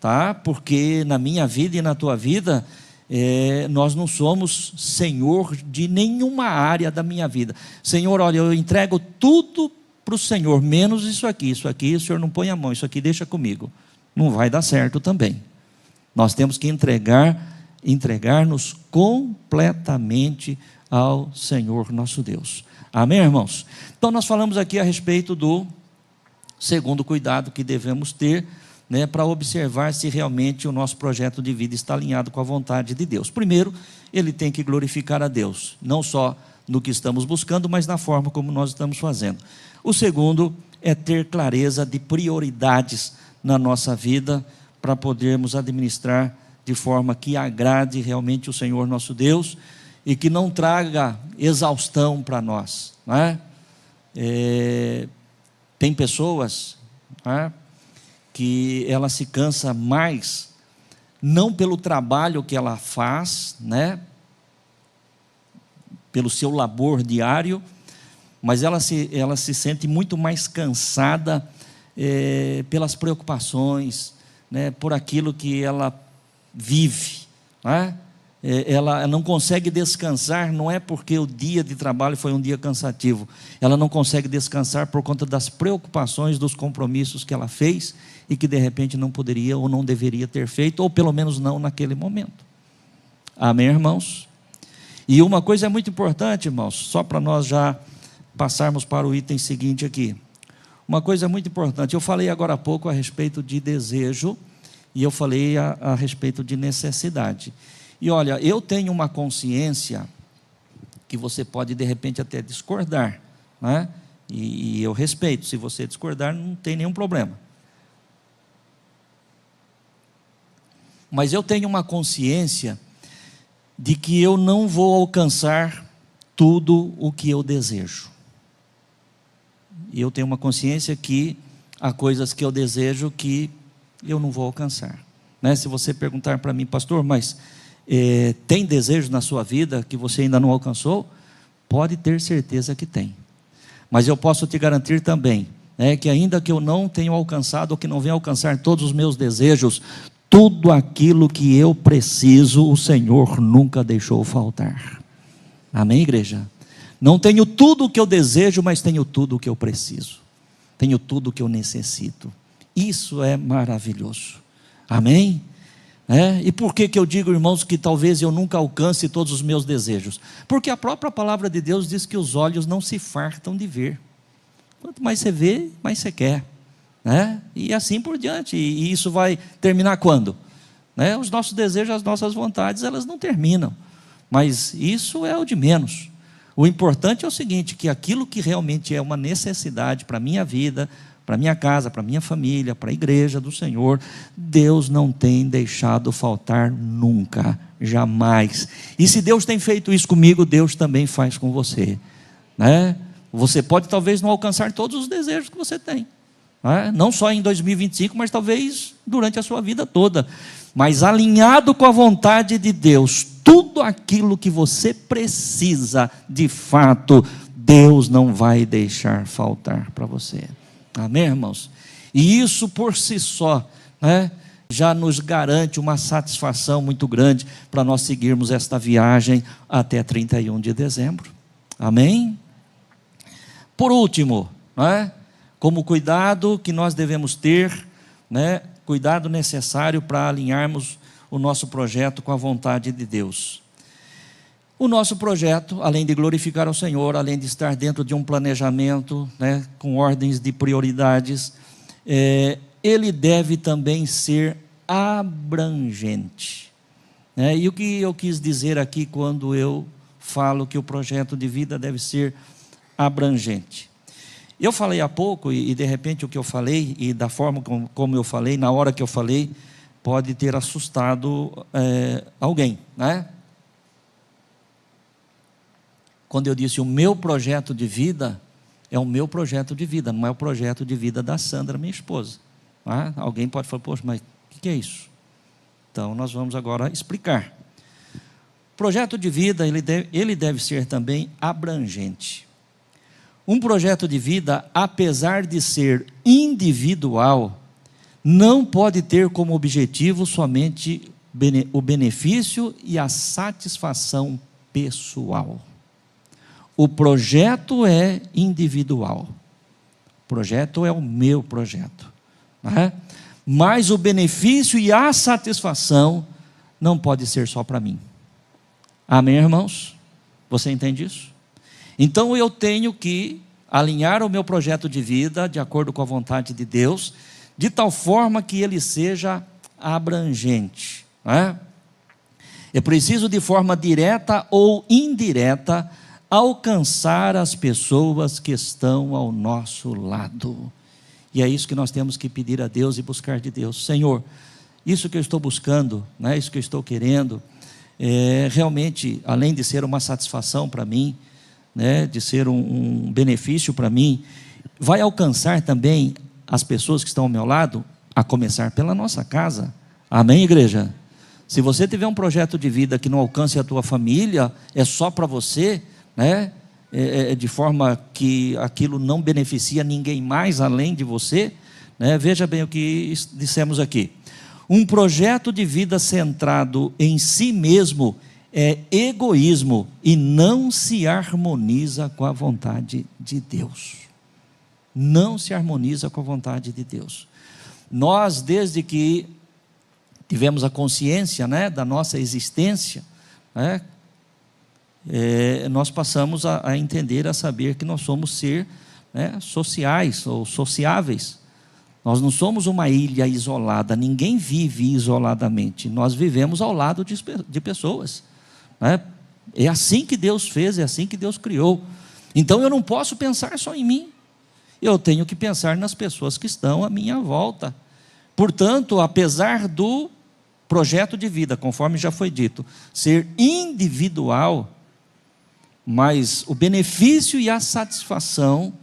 tá? Porque na minha vida e na tua vida, nós não somos senhor de nenhuma área da minha vida. Senhor, olha, eu entrego tudo para o Senhor, menos isso aqui o Senhor não põe a mão, isso aqui deixa comigo. Não vai dar certo também. Nós temos que entregar-nos completamente ao Senhor nosso Deus. Amém, irmãos? Então nós falamos aqui a respeito do segundo cuidado que devemos ter, né, para observar se realmente o nosso projeto de vida está alinhado com a vontade de Deus. Primeiro, ele tem que glorificar a Deus, não só no que estamos buscando, mas na forma como nós estamos fazendo. O segundo é ter clareza de prioridades na nossa vida, para podermos administrar de forma que agrade realmente o Senhor nosso Deus e que não traga exaustão para nós, não é? Tem pessoas, não é, que ela se cansa mais, não pelo trabalho que ela faz, né, pelo seu labor diário, mas ela se sente muito mais cansada pelas preocupações, né, por aquilo que ela vive, né? Ela não consegue descansar, não é porque o dia de trabalho foi um dia cansativo, ela não consegue descansar por conta das preocupações, dos compromissos que ela fez e que de repente não poderia ou não deveria ter feito, ou pelo menos não naquele momento. Amém, irmãos? E uma coisa é muito importante, irmãos, só para nós já passarmos para o item seguinte aqui. Uma coisa muito importante, eu falei agora há pouco a respeito de desejo, e eu falei a respeito de necessidade. E olha, eu tenho uma consciência, que você pode de repente até discordar, né? E eu respeito, se você discordar não tem nenhum problema. Mas eu tenho uma consciência de que eu não vou alcançar tudo o que eu desejo. E eu tenho uma consciência que há coisas que eu desejo que eu não vou alcançar, né? Se você perguntar para mim, pastor, mas tem desejo na sua vida que você ainda não alcançou? Pode ter certeza que tem. Mas eu posso te garantir também, né, que ainda que eu não tenha alcançado, ou que não venha alcançar todos os meus desejos, tudo aquilo que eu preciso, o Senhor nunca deixou faltar. Amém, igreja? Não tenho tudo o que eu desejo, mas tenho tudo o que eu preciso. Tenho tudo o que eu necessito. Isso é maravilhoso. Amém? E por que eu digo, irmãos, que talvez eu nunca alcance todos os meus desejos? Porque a própria palavra de Deus diz que os olhos não se fartam de ver. Quanto mais você vê, mais você quer, né? E assim por diante. E isso vai terminar quando? Os nossos desejos, as nossas vontades, elas não terminam. Mas isso é o de menos. O importante é o seguinte, que aquilo que realmente é uma necessidade para a minha vida, para minha casa, para minha família, para a igreja do Senhor, Deus não tem deixado faltar nunca, jamais. E se Deus tem feito isso comigo, Deus também faz com você, né? Você pode talvez não alcançar todos os desejos que você tem, né? Não só em 2025, mas talvez durante a sua vida toda, mas alinhado com a vontade de Deus, tudo aquilo que você precisa, de fato, Deus não vai deixar faltar para você. Amém, irmãos? E isso por si só, né, já nos garante uma satisfação muito grande para nós seguirmos esta viagem até 31 de dezembro. Amém? Por último, né, como cuidado que nós devemos ter, né, cuidado necessário para alinharmos o nosso projeto com a vontade de Deus. O nosso projeto, além de glorificar ao Senhor, além de estar dentro de um planejamento, né, com ordens de prioridades, ele deve também ser abrangente. E o que eu quis dizer aqui quando eu falo que o projeto de vida deve ser abrangente? Eu falei há pouco, e de repente o que eu falei, e da forma como eu falei, na hora que eu falei, pode ter assustado alguém, né? Quando eu disse o meu projeto de vida, é o meu projeto de vida, não é o projeto de vida da Sandra, minha esposa. Tá? Alguém pode falar, poxa, mas o que é isso? Então, nós vamos agora explicar. O projeto de vida, ele deve ser também abrangente. Um projeto de vida, apesar de ser individual, não pode ter como objetivo somente o benefício e a satisfação pessoal. O projeto é individual. O projeto é o meu projeto, né? Mas o benefício e a satisfação não pode ser só para mim. Amém, irmãos? Você entende isso? Então eu tenho que alinhar o meu projeto de vida de acordo com a vontade de Deus, de tal forma que ele seja abrangente, né? É preciso de forma direta ou indireta alcançar as pessoas que estão ao nosso lado. E é isso que nós temos que pedir a Deus e buscar de Deus. Senhor, isso que eu estou buscando, né, isso que eu estou querendo, realmente, além de ser uma satisfação para mim, né, de ser um benefício para mim, vai alcançar também as pessoas que estão ao meu lado, a começar pela nossa casa. Amém, igreja? Se você tiver um projeto de vida que não alcance a tua família, é só para você, né? De forma que aquilo não beneficia ninguém mais além de você, né? Veja bem o que dissemos aqui. Um projeto de vida centrado em si mesmo é egoísmo e não se harmoniza com a vontade de Deus. Não se harmoniza com a vontade de Deus. Nós, desde que tivemos a consciência, né, da nossa existência, né, nós passamos a entender, a saber que nós somos ser, né, sociais ou sociáveis. Nós não somos uma ilha isolada, ninguém vive isoladamente, nós vivemos ao lado de pessoas, né? É assim que Deus fez, é assim que Deus criou. Então eu não posso pensar só em mim, eu tenho que pensar nas pessoas que estão à minha volta. Portanto, apesar do projeto de vida, conforme já foi dito, ser individual, mas o benefício e a satisfação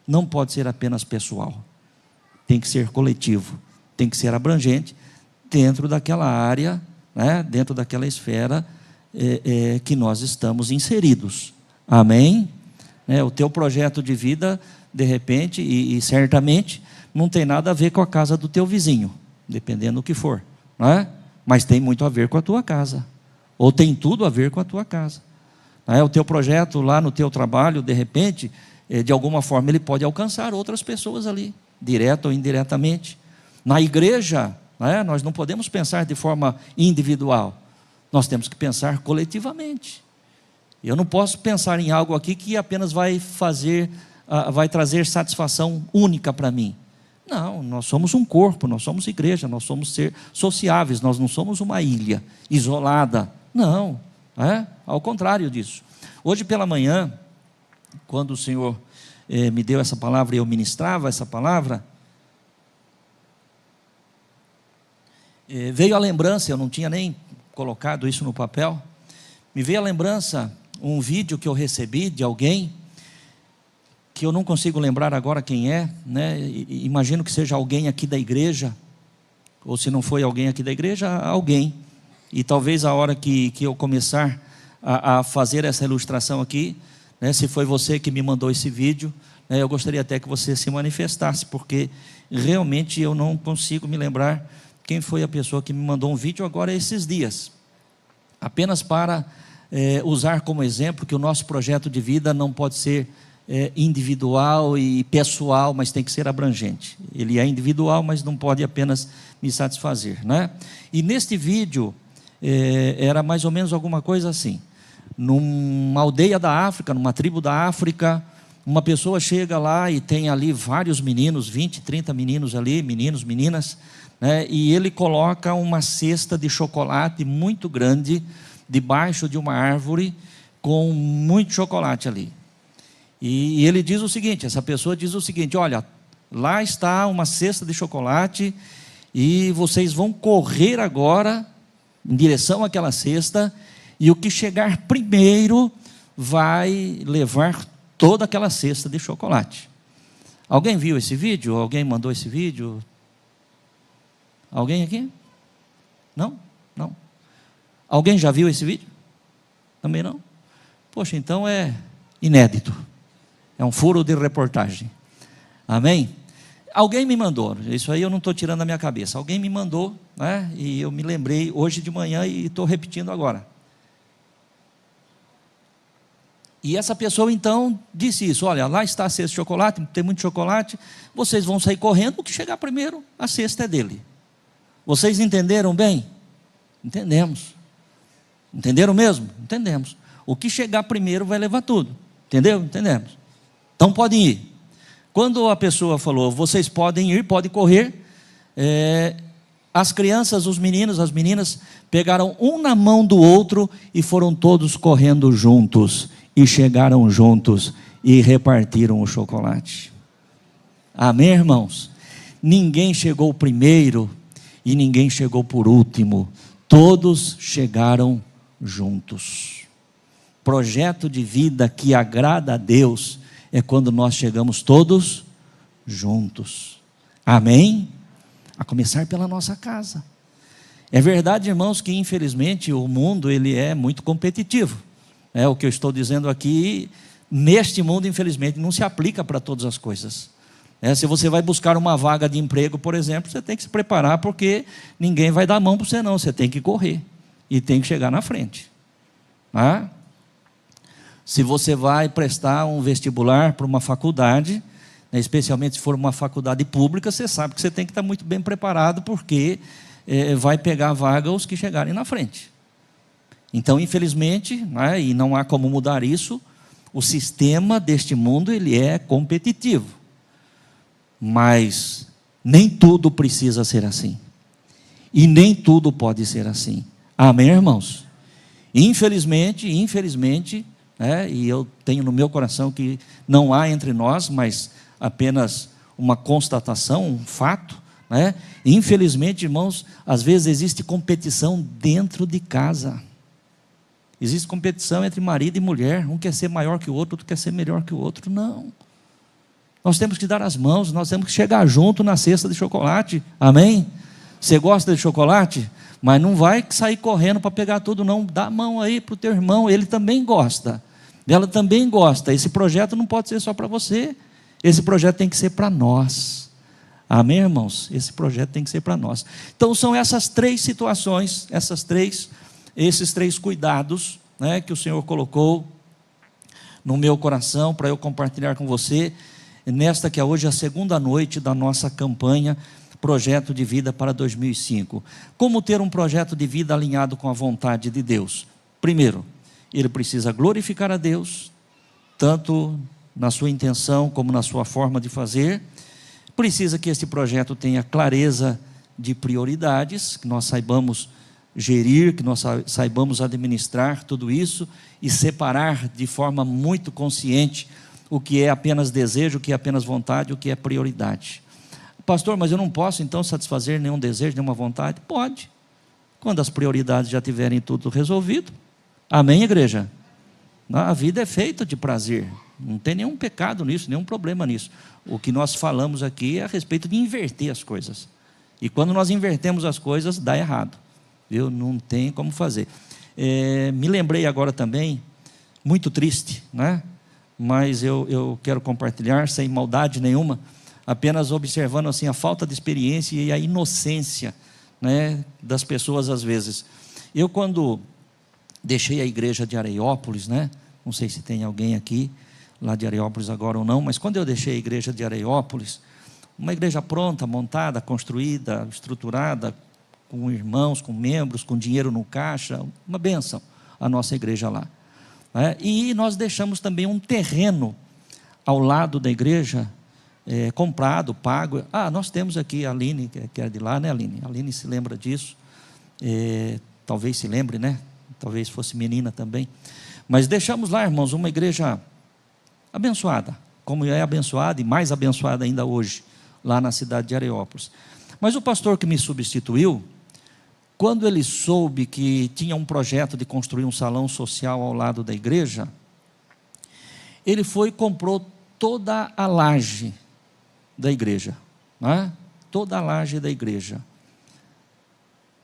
não pode ser apenas pessoal, tem que ser coletivo, tem que ser abrangente, dentro daquela área, né, dentro daquela esfera que nós estamos inseridos. Amém? O teu projeto de vida, de repente, e certamente, não tem nada a ver com a casa do teu vizinho, dependendo do que for, não é? Mas tem muito a ver com a tua casa, ou tem tudo a ver com a tua casa. O teu projeto lá no teu trabalho, de repente, de alguma forma ele pode alcançar outras pessoas ali, direta ou indiretamente. Na igreja, nós não podemos pensar de forma individual, nós temos que pensar coletivamente. Eu não posso pensar em algo aqui que apenas vai trazer satisfação única para mim. Não, nós somos um corpo, nós somos igreja, nós somos ser sociáveis, nós não somos uma ilha isolada. Não, ao contrário disso. Hoje pela manhã, quando o Senhor me deu essa palavra e eu ministrava essa palavra, Veio a lembrança, eu não tinha nem colocado isso no papel, me veio a lembrança um vídeo que eu recebi de alguém, que eu não consigo lembrar agora quem é, né? Imagino que seja alguém aqui da igreja, ou se não foi alguém aqui da igreja, alguém. E talvez a hora que eu começar a fazer essa ilustração aqui, né, se foi você que me mandou esse vídeo, né, eu gostaria até que você se manifestasse, porque realmente eu não consigo me lembrar quem foi a pessoa que me mandou um vídeo agora esses dias. Apenas para usar como exemplo que o nosso projeto de vida não pode ser individual e pessoal, mas tem que ser abrangente. Ele é individual, mas não pode apenas me satisfazer, né? E neste vídeo era mais ou menos alguma coisa assim: numa aldeia da África, numa tribo da África, uma pessoa chega lá e tem ali vários meninos, 20, 30 meninos ali, meninos, meninas, né? E ele coloca uma cesta de chocolate muito grande debaixo de uma árvore com muito chocolate ali. E ele diz o seguinte, essa pessoa diz o seguinte: olha, lá está uma cesta de chocolate e vocês vão correr agora em direção àquela cesta, e o que chegar primeiro vai levar toda aquela cesta de chocolate. Alguém viu esse vídeo? Alguém mandou esse vídeo? Alguém aqui? Não? Não. Alguém já viu esse vídeo? Também não? Poxa, então é inédito. É um furo de reportagem. Amém? Alguém me mandou, isso aí eu não estou tirando da minha cabeça. Alguém me mandou, né? E eu me lembrei hoje de manhã e estou repetindo agora. E essa pessoa então disse isso: olha, lá está a cesta de chocolate, tem muito chocolate, vocês vão sair correndo, o que chegar primeiro, a cesta é dele. Vocês entenderam bem? Entendemos. Entenderam mesmo? Entendemos. O que chegar primeiro vai levar tudo. Entendeu? Entendemos. Então podem ir. Quando a pessoa falou, vocês podem ir, podem correr, as crianças, os meninos, as meninas, pegaram um na mão do outro e foram todos correndo juntos, e chegaram juntos e repartiram o chocolate. Amém, irmãos? Ninguém chegou primeiro e ninguém chegou por último, todos chegaram juntos. Projeto de vida que agrada a Deus é quando nós chegamos todos juntos. Amém? A começar pela nossa casa. É verdade, irmãos, que infelizmente o mundo ele é muito competitivo. O que eu estou dizendo aqui, neste mundo, infelizmente, não se aplica para todas as coisas. Se você vai buscar uma vaga de emprego, por exemplo, você tem que se preparar, porque ninguém vai dar a mão para você não, você tem que correr e tem que chegar na frente. Se você vai prestar um vestibular para uma faculdade, especialmente se for uma faculdade pública, você sabe que você tem que estar muito bem preparado, porque vai pegar a vaga os que chegarem na frente. Então, infelizmente, e não há como mudar isso, o sistema deste mundo ele é competitivo. Mas nem tudo precisa ser assim. E nem tudo pode ser assim. Amém, irmãos? Infelizmente, e eu tenho no meu coração que não há entre nós, mas apenas uma constatação, um fato, Infelizmente, irmãos, às vezes existe competição dentro de casa. Existe competição entre marido e mulher, um quer ser maior que o outro quer ser melhor que o outro. Não. Nós temos que dar as mãos, nós temos que chegar junto na cesta de chocolate. Amém? Você gosta de chocolate? Mas não vai sair correndo para pegar tudo não. Dá a mão aí para o teu irmão, ele também gosta. Ela também gosta. Esse projeto não pode ser só para você. Esse projeto tem que ser para nós. Amém, irmãos? Esse projeto tem que ser para nós. Então são essas três situações, esses três cuidados, que o Senhor colocou no meu coração para eu compartilhar com você, nesta que é hoje a segunda noite da nossa campanha Projeto de Vida para 2005. Como ter um projeto de vida alinhado com a vontade de Deus? Primeiro, ele precisa glorificar a Deus, tanto na sua intenção como na sua forma de fazer. Precisa que este projeto tenha clareza de prioridades, que nós saibamos gerir, que nós saibamos administrar tudo isso e separar de forma muito consciente o que é apenas desejo, o que é apenas vontade, o que é prioridade. Pastor, mas eu não posso então satisfazer nenhum desejo, nenhuma vontade? Pode, quando as prioridades já tiverem tudo resolvido. Amém, igreja? A vida é feita de prazer, não tem nenhum pecado nisso, nenhum problema nisso. O que nós falamos aqui é a respeito de inverter as coisas. E quando nós invertemos as coisas, dá errado, viu? Não tem como fazer. Me lembrei agora também, muito triste, né? Mas eu quero compartilhar sem maldade nenhuma, apenas observando assim a falta de experiência e a inocência, né, das pessoas às vezes. Eu, quando deixei a igreja de Areiópolis, né, não sei se tem alguém aqui lá de Areiópolis agora ou não, mas quando eu deixei a igreja de Areiópolis, uma igreja pronta, montada, construída, estruturada, com irmãos, com membros, com dinheiro no caixa, uma bênção a nossa igreja lá, né? E nós deixamos também um terreno ao lado da igreja, comprado, pago. Nós temos aqui a Aline, que é de lá, né, Aline? A Aline se lembra disso, talvez se lembre, né? Talvez fosse menina também. Mas deixamos lá, irmãos, uma igreja abençoada, como é abençoada e mais abençoada ainda hoje, lá na cidade de Areiópolis. Mas o pastor que me substituiu, quando ele soube que tinha um projeto de construir um salão social ao lado da igreja, ele foi e comprou toda a laje da igreja, né? Toda a laje da igreja,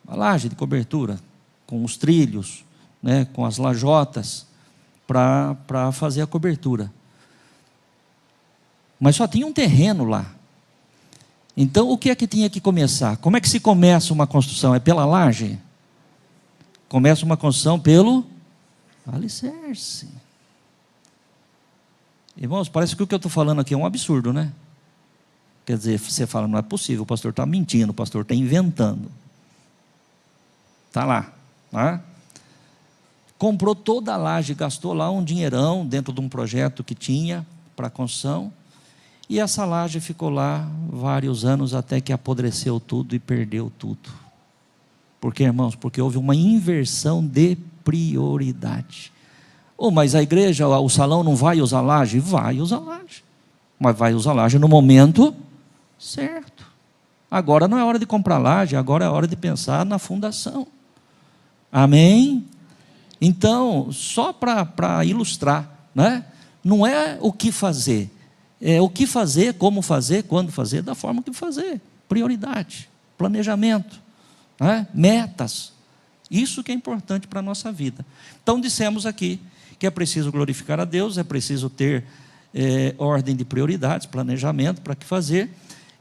a laje de cobertura, com os trilhos, né? Com as lajotas, para fazer a cobertura. Mas só tinha um terreno lá. Então, o que é que tinha que começar? Como é que se começa uma construção? É pela laje? Começa uma construção pelo alicerce. Irmãos, parece que o que eu estou falando aqui é um absurdo, né? Quer dizer, você fala, não é possível, o pastor está mentindo, o pastor está inventando. Está lá, tá? Comprou toda a laje, gastou lá um dinheirão dentro de um projeto que tinha para a construção. E essa laje ficou lá vários anos até que apodreceu tudo e perdeu tudo. Por quê, irmãos? Porque houve uma inversão de prioridade. Mas a igreja, o salão não vai usar laje? Vai usar laje. Mas vai usar laje no momento certo. Agora não é hora de comprar laje, agora é hora de pensar na fundação. Amém? Então, só para ilustrar, né? Não é o que fazer. É o que fazer, como fazer, quando fazer, da forma que fazer. Prioridade, planejamento, né? Metas. Isso que é importante para a nossa vida. Então, dissemos aqui que é preciso glorificar a Deus, é preciso ter ordem de prioridades, planejamento para que fazer.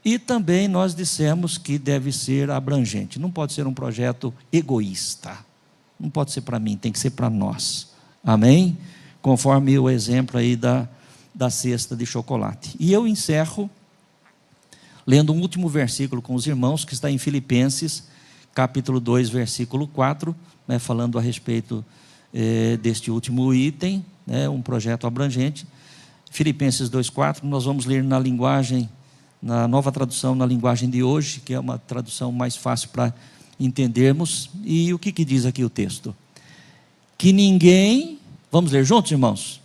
E também nós dissemos que deve ser abrangente. Não pode ser um projeto egoísta. Não pode ser para mim, tem que ser para nós. Amém? Conforme o exemplo aí da cesta de chocolate. E eu encerro lendo um último versículo com os irmãos, que está em Filipenses, capítulo 2, versículo 4, né, falando a respeito deste último item, né, um projeto abrangente. Filipenses 2,4, nós vamos ler na linguagem, na nova tradução, na linguagem de hoje, que é uma tradução mais fácil para entendermos. E o que diz aqui o texto? Que ninguém, vamos ler juntos, irmãos?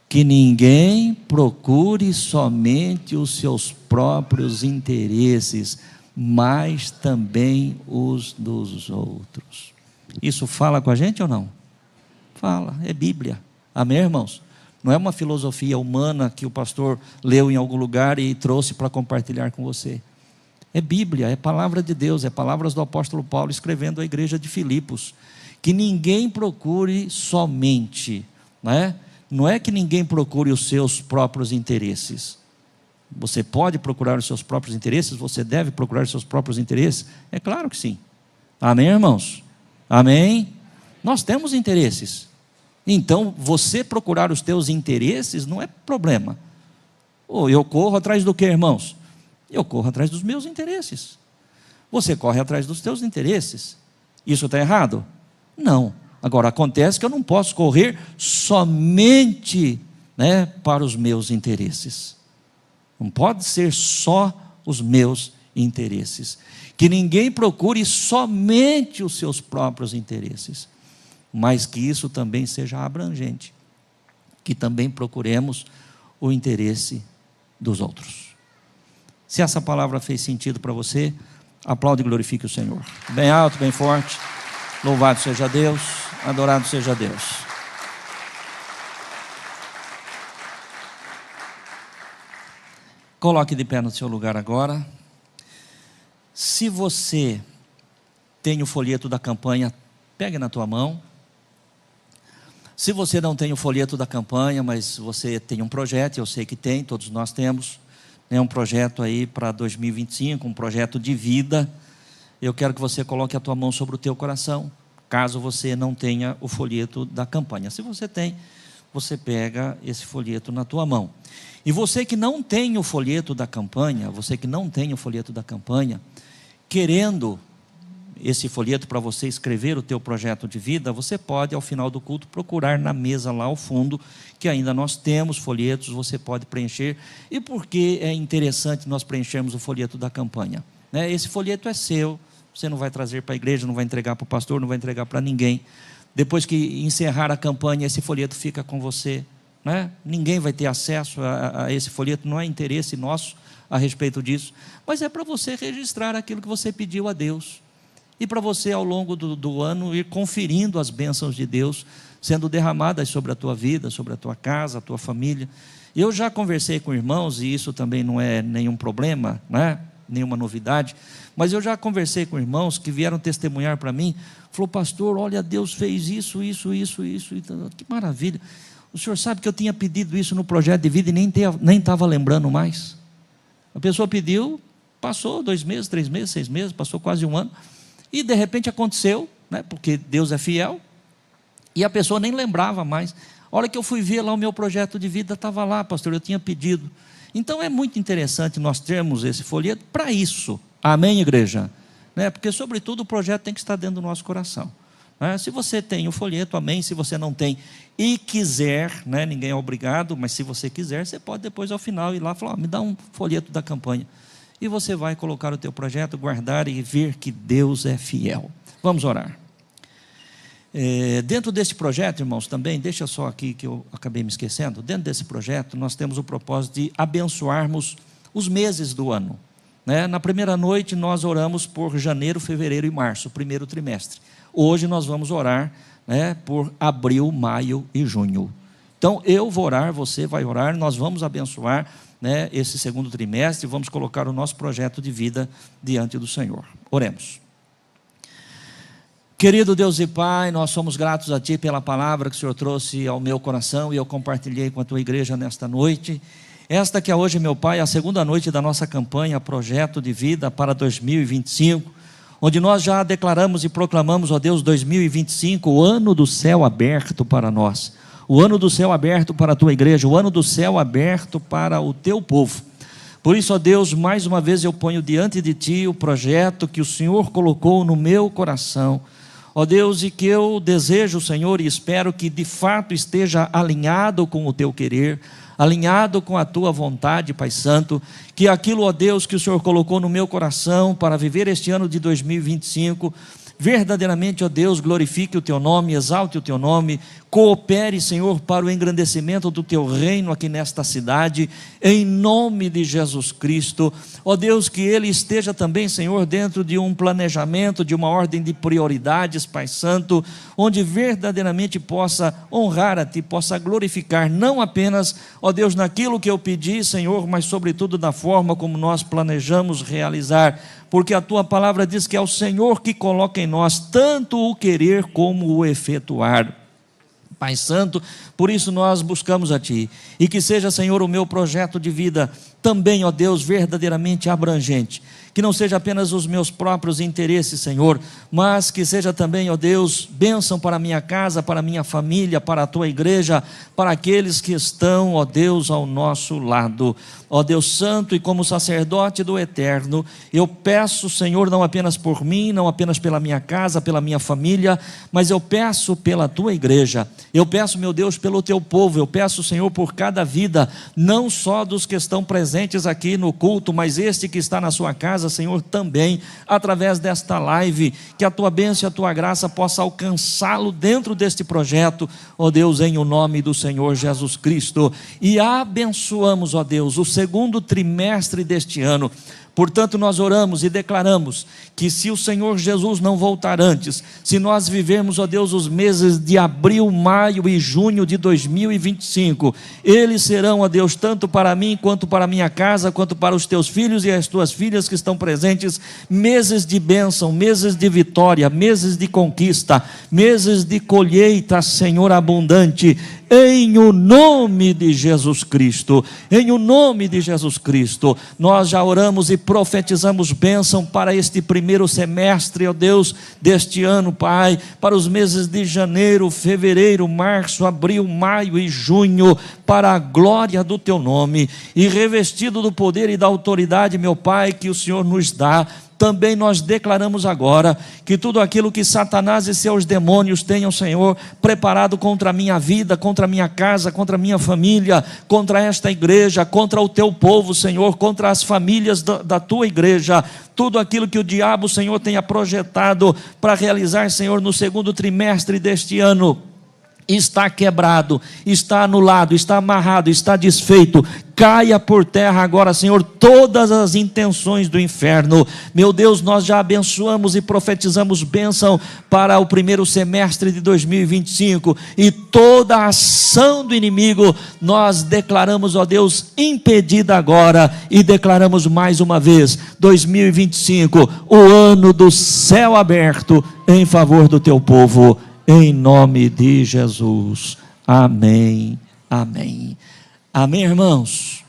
Que ninguém procure somente os seus próprios interesses, mas também os dos outros. Isso fala com a gente ou não? Fala, é Bíblia. Amém, irmãos? Não é uma filosofia humana que o pastor leu em algum lugar e trouxe para compartilhar com você. É Bíblia, é palavra de Deus, é palavras do apóstolo Paulo escrevendo à igreja de Filipos. Que ninguém procure somente, né? Não é que ninguém procure os seus próprios interesses. Você pode procurar os seus próprios interesses, você deve procurar os seus próprios interesses? É claro que sim. Amém, irmãos? Amém? Nós temos interesses. Então, você procurar os teus interesses não é problema. Eu corro atrás do quê, irmãos? Eu corro atrás dos meus interesses. Você corre atrás dos teus interesses. Isso está errado? Não. Agora, acontece que eu não posso correr somente, né, para os meus interesses. Não pode ser só os meus interesses. Que ninguém procure somente os seus próprios interesses, mas que isso também seja abrangente. Que também procuremos o interesse dos outros. Se essa palavra fez sentido para você, aplaude e glorifique o Senhor. Bem alto, bem forte. Louvado seja Deus, adorado seja Deus. Coloque de pé no seu lugar agora. Se você tem o folheto da campanha, pegue na tua mão. Se você não tem o folheto da campanha, mas você tem um projeto, eu sei que tem, todos nós temos, né, um projeto aí para 2025, um projeto de vida. Eu quero que você coloque a tua mão sobre o teu coração, caso você não tenha o folheto da campanha. Se você tem, você pega esse folheto na tua mão. E você que não tem o folheto da campanha, querendo esse folheto para você escrever o teu projeto de vida, você pode, ao final do culto, procurar na mesa lá ao fundo, que ainda nós temos folhetos, você pode preencher. E por que é interessante nós preenchermos o folheto da campanha? Né? Esse folheto é seu, você não vai trazer para a igreja, não vai entregar para o pastor, não vai entregar para ninguém. Depois que encerrar a campanha, esse folheto fica com você. Né? Ninguém vai ter acesso a esse folheto, não há interesse nosso a respeito disso, mas é para você registrar aquilo que você pediu a Deus. E para você, ao longo do ano, ir conferindo as bênçãos de Deus, sendo derramadas sobre a tua vida, sobre a tua casa, a tua família. Eu já conversei com irmãos, e isso também não é nenhum problema, né? Nenhuma novidade, mas eu já conversei com irmãos que vieram testemunhar para mim, falou: pastor, olha, Deus fez isso, que maravilha. O senhor sabe que eu tinha pedido isso no projeto de vida e nem estava lembrando mais. A pessoa pediu, passou 2 meses, 3 meses, 6 meses, passou quase 1 ano, e de repente aconteceu, né, porque Deus é fiel, e a pessoa nem lembrava mais. A hora que eu fui ver lá o meu projeto de vida, estava lá, pastor, eu tinha pedido. Então é muito interessante nós termos esse folheto para isso, amém, igreja? Né? Porque sobretudo o projeto tem que estar dentro do nosso coração. Né? Se você tem o folheto, amém. Se você não tem e quiser, né, ninguém é obrigado, mas se você quiser, você pode depois ao final ir lá e falar: me dá um folheto da campanha. E você vai colocar o teu projeto, guardar e ver que Deus é fiel. Vamos orar. Dentro desse projeto, irmãos, também, deixa só aqui que eu acabei me esquecendo, dentro desse projeto nós temos o propósito de abençoarmos os meses do ano. Né? Na primeira noite nós oramos por janeiro, fevereiro e março, o primeiro trimestre. Hoje nós vamos orar, né, por abril, maio e junho. Então eu vou orar, você vai orar, nós vamos abençoar, né, esse segundo trimestre, vamos colocar o nosso projeto de vida diante do Senhor. Oremos. Querido Deus e Pai, nós somos gratos a Ti pela palavra que o Senhor trouxe ao meu coração e eu compartilhei com a Tua igreja nesta noite. Esta que é hoje, meu Pai, a segunda noite da nossa campanha Projeto de Vida para 2025, onde nós já declaramos e proclamamos, ó Deus, 2025, o ano do céu aberto para nós, o ano do céu aberto para a Tua igreja, o ano do céu aberto para o Teu povo. Por isso, ó Deus, mais uma vez eu ponho diante de Ti o projeto que o Senhor colocou no meu coração, ó Deus, e que eu desejo, Senhor, e espero que de fato esteja alinhado com o Teu querer, alinhado com a Tua vontade, Pai Santo, que aquilo, ó Deus, que o Senhor colocou no meu coração para viver este ano de 2025, verdadeiramente, ó Deus, glorifique o Teu nome, exalte o Teu nome, coopere, Senhor, para o engrandecimento do Teu reino aqui nesta cidade, em nome de Jesus Cristo. Ó Deus, que Ele esteja também, Senhor, dentro de um planejamento, de uma ordem de prioridades, Pai Santo, onde verdadeiramente possa honrar a Ti, possa glorificar, não apenas, ó Deus, naquilo que eu pedi, Senhor, mas sobretudo na forma como nós planejamos realizar, porque a Tua palavra diz que é o Senhor que coloca em nós tanto o querer como o efetuar. Pai Santo, por isso nós buscamos a Ti, e que seja, Senhor, o meu projeto de vida também, ó Deus, verdadeiramente abrangente, que não seja apenas os meus próprios interesses, Senhor, mas que seja também, ó Deus, bênção para a minha casa, para a minha família, para a Tua igreja, para aqueles que estão, ó Deus, ao nosso lado. Ó Deus Santo, e como sacerdote do Eterno, eu peço, Senhor, não apenas por mim, não apenas pela minha casa, pela minha família, mas eu peço pela Tua igreja, eu peço, meu Deus, pelo Teu povo, eu peço, Senhor, por cada vida, não só dos que estão presentes aqui no culto, mas este que está na sua casa, casa, Senhor, também, através desta live, que a tua bênção e a tua graça possa alcançá-lo dentro deste projeto, ó Deus, em o nome do Senhor Jesus Cristo. E abençoamos, ó Deus, o segundo trimestre deste ano. Portanto, nós oramos e declaramos que se o Senhor Jesus não voltar antes, se nós vivermos, ó Deus, os meses de abril, maio e junho de 2025, eles serão, ó Deus, tanto para mim, quanto para a minha casa, quanto para os teus filhos e as tuas filhas que estão presentes, meses de bênção, meses de vitória, meses de conquista, meses de colheita, Senhor, abundante, em o nome de Jesus Cristo. Em o nome de Jesus Cristo, nós já oramos e profetizamos bênção para este primeiro semestre, ó Deus, deste ano, Pai, para os meses de janeiro, fevereiro, março, abril, maio e junho, para a glória do teu nome, e revestido do poder e da autoridade, meu Pai, que o Senhor nos dá. Também nós declaramos agora que tudo aquilo que Satanás e seus demônios tenham, Senhor, preparado contra a minha vida, contra a minha casa, contra a minha família, contra esta igreja, contra o teu povo, Senhor, contra as famílias da tua igreja, tudo aquilo que o diabo, Senhor, tenha projetado para realizar, Senhor, no segundo trimestre deste ano, está quebrado, está anulado, está amarrado, está desfeito. Caia por terra agora, Senhor, todas as intenções do inferno. Meu Deus, nós já abençoamos e profetizamos bênção para o primeiro semestre de 2025, e toda a ação do inimigo nós declaramos, ó Deus, impedida agora, e declaramos mais uma vez, 2025, o ano do céu aberto em favor do teu povo. Em nome de Jesus, amém, amém, amém, irmãos.